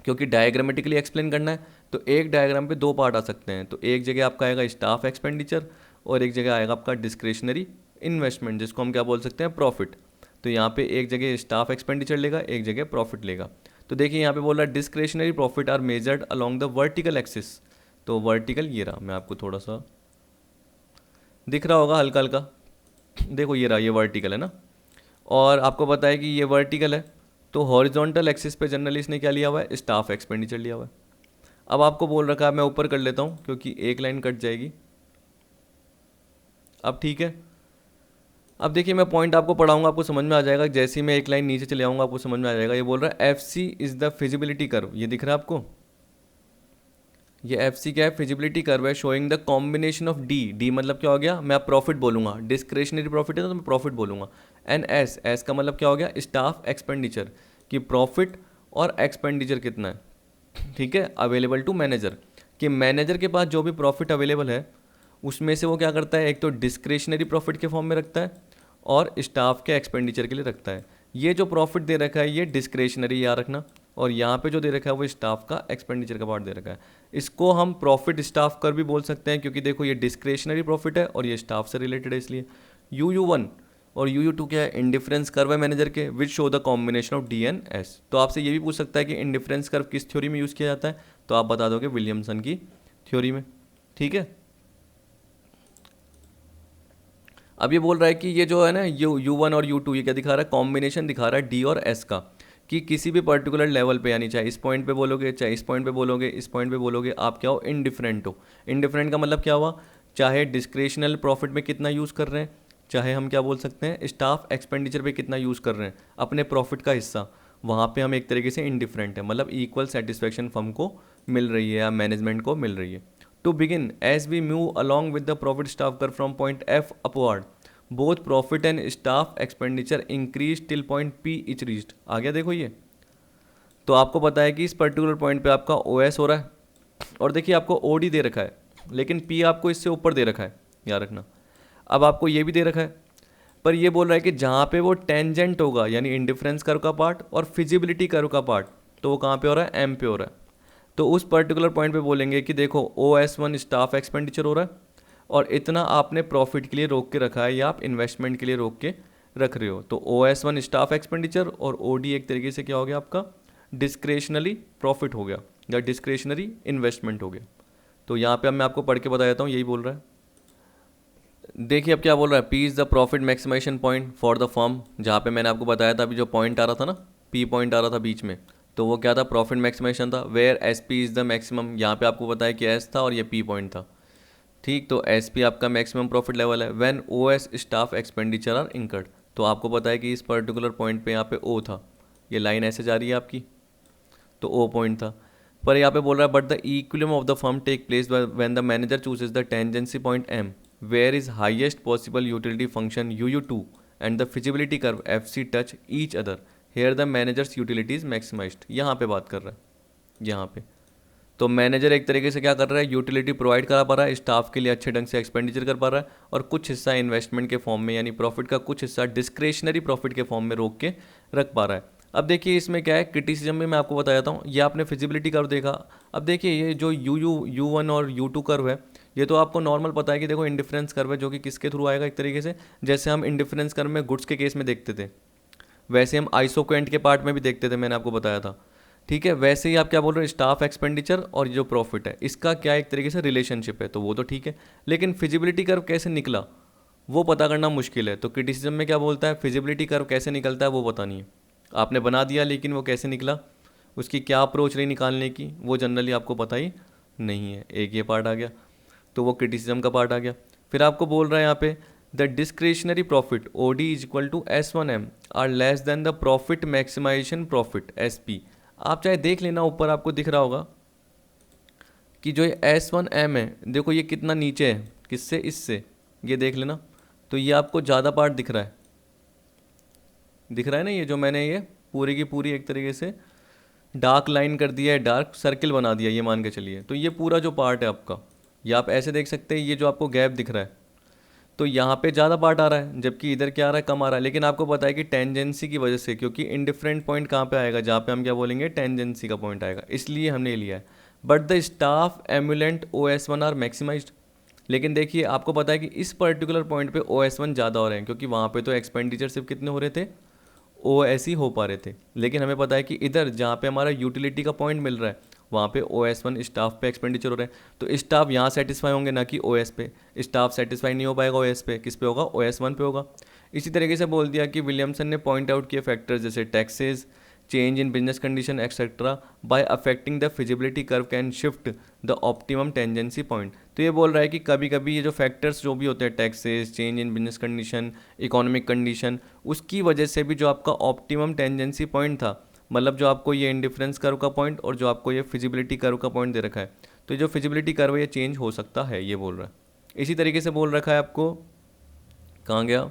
क्योंकि डायग्रामेटिकली एक्सप्लेन करना है तो एक डायग्राम पे दो पार्ट आ सकते हैं, तो एक जगह आपका आएगा स्टाफ एक्सपेंडिचर और एक जगह आएगा आपका डिस्क्रिशनरी इन्वेस्टमेंट, जिसको हम क्या बोल सकते हैं, प्रॉफिट। तो यहाँ पे एक जगह स्टाफ एक्सपेंडिचर लेगा, एक जगह प्रॉफिट लेगा। तो देखिए यहाँ पे बोल रहा है discretionary profit are measured along the vertical axis, तो वर्टिकल ये रहा, मैं आपको थोड़ा सा दिख रहा होगा हल्का हल्का, देखो ये रहा, ये वर्टिकल है ना, और आपको पता है कि ये वर्टिकल है, तो हॉरिजॉन्टल एक्सिस पे जनरली इसने क्या लिया हुआ है, स्टाफ एक्सपेंडिचर लिया हुआ है। अब आपको बोल रखा है, मैं ऊपर कर लेता हूँ क्योंकि एक लाइन कट जाएगी। अब ठीक है, अब देखिए मैं पॉइंट आपको पढ़ाऊंगा, आपको समझ में आ जाएगा, जैसे ही मैं एक लाइन नीचे चले आऊँगा आपको समझ में आ जाएगा। ये बोल रहा है F C is the feasibility curve, ये दिख रहा है आपको, ये एफ सी क्या है, फिजिबिलिटी कर्व है, showing the combination of D, D मतलब क्या हो गया, मैं आप प्रॉफिट बोलूँगा, डिस्क्रिशनरी प्रॉफिट है तो मैं प्रॉफिट बोलूँगा, एंड एस, एस का मतलब क्या हो गया, स्टाफ एक्सपेंडिचर, कि प्रॉफिट और एक्सपेंडिचर कितना है, ठीक है, अवेलेबल टू मैनेजर, कि मैनेजर के पास जो भी प्रॉफिट अवेलेबल है उसमें से वो क्या करता है, एक तो डिस्क्रिशनरी प्रॉफिट के फॉर्म में रखता है और स्टाफ के एक्सपेंडिचर के लिए रखता है। ये जो प्रॉफिट दे रखा है ये डिस्क्रिशनरी याद रखना, और यहाँ पे जो दे रखा है वो स्टाफ का एक्सपेंडिचर का पार्ट दे रखा है। इसको हम प्रॉफिट स्टाफ कर भी बोल सकते हैं, क्योंकि देखो ये डिस्क्रिशनरी प्रॉफिट है और ये स्टाफ से रिलेटेड है, इसलिए UU1 और UU2 क्या है, इंडिफरेंस कर्व है मैनेजर के, which show the combination of DNS। तो आपसे ये भी पूछ सकता है कि इंडिफरेंस कर्व किस थ्योरी में यूज़ किया जाता है, तो आप बता दोगे विलियमसन की थ्योरी में। ठीक है, अब ये बोल रहा है कि ये जो है ना U1 और U2 ये क्या दिखा रहा है, कॉम्बिनेशन दिखा रहा है D और S का, कि किसी भी पर्टिकुलर लेवल पे, यानी चाहे इस पॉइंट पे बोलोगे, चाहे इस पॉइंट पे बोलोगे, इस पॉइंट पे बोलोगे, आप क्या हो, इनडिफरेंट हो। इनडिफरेंट का मतलब क्या हुआ, चाहे डिस्क्रिशनल प्रॉफिट में कितना यूज़ कर रहे हैं, चाहे हम क्या बोल सकते हैं स्टाफ एक्सपेंडिचर पे कितना यूज़ कर रहे हैं अपने प्रॉफिट का हिस्सा, वहाँ पे हम एक तरीके से इनडिफरेंट है, मतलब इक्वल सेटिस्फेक्शन फर्म को मिल रही है या मैनेजमेंट को मिल रही है। To begin, as we move along with the profit staff curve from point F upward, both profit and staff expenditure increase till point P is reached. आ गया देखो ये, तो आपको पता है कि इस पर्टिकुलर पॉइंट पे आपका OS हो रहा है, और देखिए आपको OD दे रखा है, लेकिन P आपको इससे ऊपर दे रखा है, याद रखना। अब आपको ये भी दे रखा है, पर ये बोल रहा है कि जहाँ पे वो टेंजेंट होगा, यानी इंडिफरेंस कर्व का पार्ट और फिजिबिलिटी कर्व का पार्ट, तो वो कहाँ पे हो रहा है, M पे हो रहा है। तो उस पर्टिकुलर पॉइंट पे बोलेंगे कि देखो OS1 स्टाफ एक्सपेंडिचर हो रहा है, और इतना आपने प्रॉफिट के लिए रोक के रखा है या आप इन्वेस्टमेंट के लिए रोक के रख रहे हो। तो OS1 स्टाफ एक्सपेंडिचर और OD एक तरीके से क्या हो गया, आपका डिस्क्रिशनरी प्रॉफिट हो गया या डिस्क्रिशनरी इन्वेस्टमेंट हो गया। तो यहाँ पे मैं आपको पढ़ के बता देता हूँ, यही बोल रहा है। देखिए अब क्या बोल रहा है, P is the profit maximisation point for the firm. जहाँ पे मैंने आपको बताया था अभी जो पॉइंट आ रहा था ना, P पॉइंट आ रहा था बीच में, तो वो क्या था, प्रॉफिट मैक्सिमाइजेशन था। Where SP is the maximum, यहाँ पे आपको बताया कि S था और ये P पॉइंट था। ठीक, तो SP आपका मैक्सिमम प्रॉफिट लेवल है। When OS staff expenditure are incurred, तो आपको पता है कि इस पर्टिकुलर पॉइंट पे यहाँ पे O था, ये लाइन ऐसे जा रही है आपकी, तो O पॉइंट था। पर यहाँ पे बोल रहा है but the equilibrium of the firm take place when the manager chooses the tangency point M where is highest possible utility function UU2 and the feasibility curve FC touch each other, here the managers utility is maximised. यहाँ पे बात कर रहा है, यहाँ पे तो manager एक तरीके से क्या कर रहा है, यूटिलिटी प्रोवाइड करा पा रहा है, स्टाफ के लिए अच्छे ढंग से एक्सपेंडिचर कर पा रहा है, और कुछ हिस्सा इन्वेस्टमेंट के फॉर्म में, यानी प्रॉफिट का कुछ हिस्सा डिस्क्रिशनरी प्रॉफिट के फॉर्म में रोक के रख पा रहा है। अब देखिए इसमें क्या है, क्रिटिसिज्म में मैं आपको बता देता हूँ, ये आपने फिजिबिलिटी कर्व देखा। अब देखिए ये जो U1 और U2 कर्व है, ये तो आपको नॉर्मल पता है कि देखो इंडिफरेंस कर्व है, जो कि किसके थ्रू आएगा, एक तरीके से जैसे हम इंडिफरेंस कर्व में गुड्स के केस में देखते थे, वैसे हम आइसोक्वेंट के पार्ट में भी देखते थे, मैंने आपको बताया था। ठीक है, वैसे ही आप क्या बोल रहे हो, स्टाफ एक्सपेंडिचर और जो प्रॉफिट है इसका क्या एक तरीके से रिलेशनशिप है, तो वो तो ठीक है, लेकिन फिजिबिलिटी कर्व कैसे निकला वो पता करना मुश्किल है। तो क्रिटिसिज्म में क्या बोलता है, फिजिबिलिटी कर्व कैसे निकलता है वो पता नहीं है, आपने बना दिया लेकिन वो कैसे निकला, उसकी क्या अप्रोच रही निकालने की, वो जनरली आपको पता ही नहीं है। एक ये पार्ट आ गया, तो वो क्रिटिसिज्म का पार्ट आ गया। फिर आपको बोल रहा है यहाँ पे the discretionary profit OD is equal to S1M are less than the profit maximisation profit SP। आप चाहे देख लेना, ऊपर आपको दिख रहा होगा कि जो ये S1M है, देखो ये कितना नीचे है, किससे, इससे, ये देख लेना, तो ये आपको ज़्यादा पार्ट दिख रहा है, दिख रहा है ना, ये जो मैंने ये पूरी की पूरी एक तरीके से डार्क लाइन कर दिया है, डार्क सर्किल बना दिया, ये मान के चलिए। तो ये पूरा जो पार्ट है आपका, ये आप ऐसे देख सकते हैं, ये जो आपको गैप दिख रहा है, तो यहाँ पे ज़्यादा पार्ट आ रहा है, जबकि इधर क्या आ रहा है, कम आ रहा है। लेकिन आपको पता है कि टेंजेंसी की वजह से, क्योंकि इंडिफरेंट पॉइंट कहाँ पे आएगा, जहाँ पे हम क्या बोलेंगे, टेंजेंसी का पॉइंट आएगा, इसलिए हमने ये लिया है। But the staff emolument OS1 are maximized. लेकिन देखिए आपको पता है कि इस पर्टिकुलर पॉइंट पे OS1 ज़्यादा हो रहे हैं, क्योंकि वहाँ पे तो एक्सपेंडिचर सिर्फ कितने हो रहे थे, OS ही हो पा रहे थे। लेकिन हमें पता है कि इधर जहाँ पे हमारा यूटिलिटी का पॉइंट मिल रहा है, वहाँ पे OS1 स्टाफ पे एक्सपेंडिचर हो रहा है, तो स्टाफ यहाँ सेटिस्फाई होंगे, ना कि OS पे। स्टाफ सेटिस्फाई नहीं हो पाएगा OS पे, किस पे होगा, OS1 पे होगा। इसी तरीके से बोल दिया कि विलियमसन ने पॉइंट आउट किए फैक्टर्स जैसे taxes, change in business condition etcetera by affecting the feasibility curve can shift the optimum tangency point. तो ये बोल रहा है कि कभी कभी ये जो फैक्टर्स जो भी होते हैं, taxes, change in business condition, economic condition, उसकी वजह से भी जो आपका ऑप्टिमम टेंजेंसी पॉइंट था, मतलब जो आपको ये इंडिफरेंस कर्व का पॉइंट और जो आपको ये फिजिबिलिटी कर्व का पॉइंट दे रखा है, तो जो फिजिबिलिटी कर्व है ये चेंज हो सकता है, ये बोल रहा है। इसी तरीके से बोल रखा है आपको, कहाँ गया,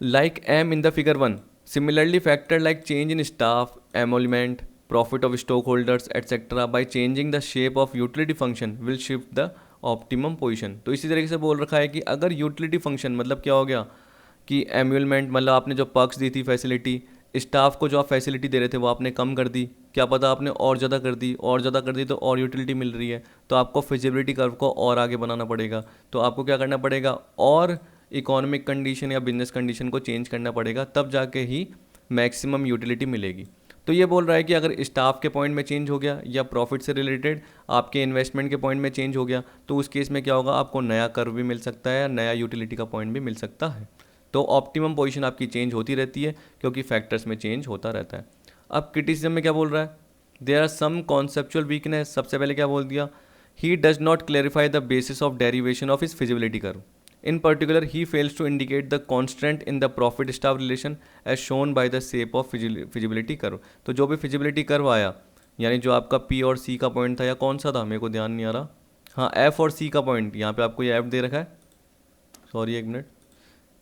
like M in the figure 1. Similarly, factor like change in staff, emolument, profit of stockholders etc. by changing the shape of utility function will shift the optimum position। तो इसी तरीके से बोल रखा है कि अगर यूटिलिटी फंक्शन मतलब क्या हो गया कि एम्यूलमेंट मतलब आपने जो पर्क्स दी थी फैसिलिटी, स्टाफ को जो आप फैसिलिटी दे रहे थे वो आपने कम कर दी, क्या पता आपने और ज़्यादा कर दी, और ज़्यादा कर दी तो और यूटिलिटी मिल रही है, तो आपको फिजिबिलिटी कर्व को और आगे बनाना पड़ेगा। तो आपको क्या करना पड़ेगा, और इकोनॉमिक कंडीशन या बिजनेस कंडीशन को चेंज करना पड़ेगा, तब जाके ही मैक्सिमम यूटिलिटी मिलेगी। तो ये बोल रहा है कि अगर स्टाफ के पॉइंट में चेंज हो गया या प्रॉफिट से रिलेटेड आपके इन्वेस्टमेंट के पॉइंट में चेंज हो गया, तो उस केस में क्या होगा, आपको नया कर्व भी मिल सकता है या नया यूटिलिटी का पॉइंट भी मिल सकता है। तो ऑप्टिमम पोजीशन आपकी चेंज होती रहती है क्योंकि फैक्टर्स में चेंज होता रहता है। अब क्रिटिसिज्म में क्या बोल रहा है, there are some conceptual weakness. सबसे पहले क्या बोल दिया, he does not clarify the basis of derivation of his feasibility curve. In particular, he fails to indicate the constraint in the profit-staff relation as shown by the shape of feasibility curve। तो जो भी feasibility curve आया, यानी जो आपका P और C का point था, या कौन सा था मेरे को ध्यान नहीं आ रहा, हाँ F और C का पॉइंट, यहाँ पे आपको ये F दे रखा है, सॉरी एक मिनट,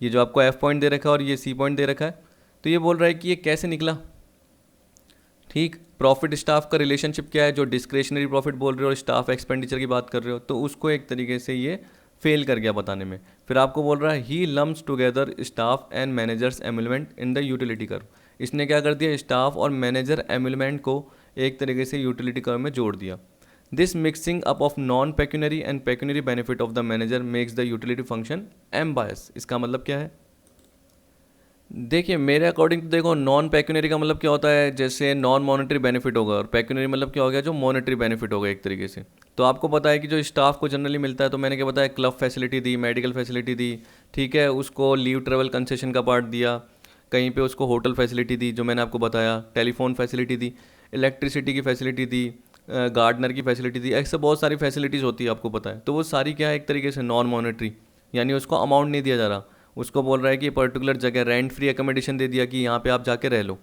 ये जो आपको F पॉइंट दे रखा है और ये C पॉइंट दे रखा है। तो ये बोल रहा है कि ये कैसे निकला, ठीक, प्रॉफिट स्टाफ का रिलेशनशिप क्या है, जो डिस्क्रेशनरी प्रॉफिट बोल रहे हो और स्टाफ एक्सपेंडिचर की बात कर रहे हो, तो उसको एक तरीके से ये फेल कर गया बताने में। फिर आपको बोल रहा है he lumps together staff and managers emolument in the utility curve. इसने क्या कर दिया, स्टाफ और मैनेजर एम्यूलमेंट को एक तरीके से यूटिलिटी कर्व में जोड़ दिया। This mixing up of non pecuniary and pecuniary benefit of the manager makes the utility function ambiguous. इसका मतलब क्या है, देखिए मेरे अकॉर्डिंग तो देखो, नॉन पेक्यूनरी का मतलब क्या होता है, जैसे नॉन मॉनेटरी बेनिफिट होगा, और पेक्यूनरी मतलब क्या हो गया, जो मॉनेटरी बेनिफिट होगा एक तरीके से। तो आपको पता है कि जो स्टाफ को जनरली मिलता है, तो मैंने क्या बताया, क्लब फैसिलिटी दी, मेडिकल फैसिलिटी दी, ठीक है, उसको लीव ट्रेवल कंसेशन का पार्ट दिया, कहीं पे उसको होटल फैसिलिटी दी जो मैंने आपको बताया, टेलीफोन फैसिलिटी दी, इलेक्ट्रिसिटी की फैसिलिटी दी, गार्डनर की फैसिलिटी दी, ऐसे बहुत सारी फैसिलिटीज़ होती है आपको पता है। तो वो सारी क्या है, एक तरीके से नॉन मॉनेटरी, यानी उसको अमाउंट नहीं दिया जा रहा, उसको बोल रहा है कि पर्टिकुलर जगह रेंट फ्री एकोमोडेशन दे दिया कि यहाँ पे आप जाके रह लो,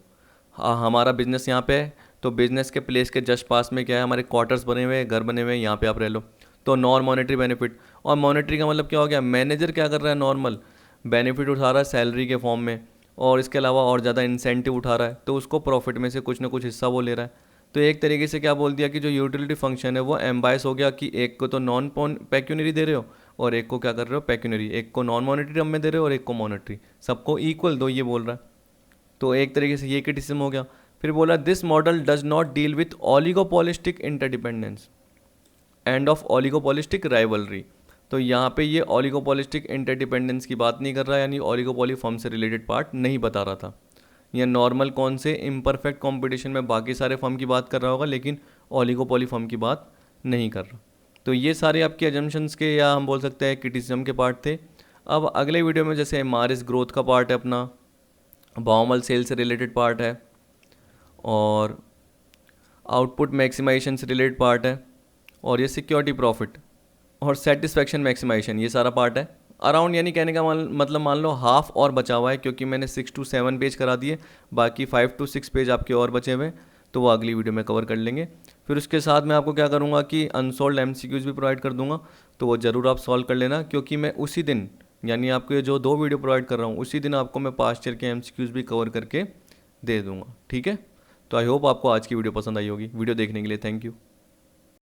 हाँ हमारा बिजनेस यहाँ पे है, तो बिजनेस के प्लेस के जस्ट पास में क्या है, हमारे क्वार्टर्स बने हुए हैं, घर बने हुए हैं, यहाँ पे आप रह लो। तो नॉन मॉनेटरी बेनिफिट। और मॉनेटरी का मतलब क्या हो गया, मैनेजर क्या कर रहा है, नॉर्मल बेनिफिट उठा रहा है सैलरी के फॉर्म में, और इसके अलावा और ज़्यादा इंसेंटिव उठा रहा है, तो उसको प्रॉफिट में से कुछ ना कुछ हिस्सा वो ले रहा है। तो एक तरीके से क्या बोल दिया कि जो यूटिलिटी फंक्शन है वो एम्बायस हो गया, कि एक को तो नॉन पेक्यूनरी दे रहे हो और एक को क्या कर रहे हो, पेक्यूनरी, एक को नॉन मॉनेटरी टर्म में दे रहे हो और एक को मॉनेटरी, सबको इक्वल दो, ये बोल रहा है। तो एक तरीके से ये क्रिटिसिज्म हो गया। फिर बोला this model does not deal with oligopolistic interdependence and of oligopolistic rivalry. तो यहाँ पे ये ओलिगोपॉलिस्टिक इंटरडिपेंडेंस की बात नहीं कर रहा है, यानी ओलिगोपॉली फर्म से रिलेटेड पार्ट नहीं बता रहा था। ये नॉर्मल कौन से इम्परफेक्ट कंपटीशन में बाकी सारे फर्म की बात कर रहा होगा, लेकिन ओलिगोपॉली फर्म की बात नहीं कर रहा। तो ये सारे आपके एजम्पशंस के, या हम बोल सकते हैं क्रिटिसिज्म के पार्ट थे। अब अगले वीडियो में जैसे एमआरएस ग्रोथ का पार्ट है अपना, बाउमल सेल से रिलेटेड पार्ट है, और आउटपुट मैक्सिमाइजेशन से रिलेटेड पार्ट है, और ये सिक्योरिटी प्रॉफिट और सेटिस्फैक्शन मैक्सिमाइजेशन, ये सारा पार्ट है अराउंड, यानी कहने का मतलब मान लो हाफ और बचा हुआ है, क्योंकि मैंने 6 to 7 पेज करा दिए, बाकी 5 to 6 पेज आपके और बचे हुए, तो वो अगली वीडियो में कवर कर लेंगे। फिर उसके साथ मैं आपको क्या करूँगा कि अनसॉल्व MCQs भी प्रोवाइड कर दूंगा, तो वो ज़रूर आप सॉल्व कर लेना, क्योंकि मैं उसी दिन, यानी आपको ये जो 2 वीडियो प्रोवाइड कर रहा हूँ, उसी दिन आपको मैं पास्ट ईयर के MCQs भी कवर करके दे दूँगा, ठीक है। तो आई होप आपको आज की वीडियो पसंद आई होगी। वीडियो देखने के लिए थैंक यू।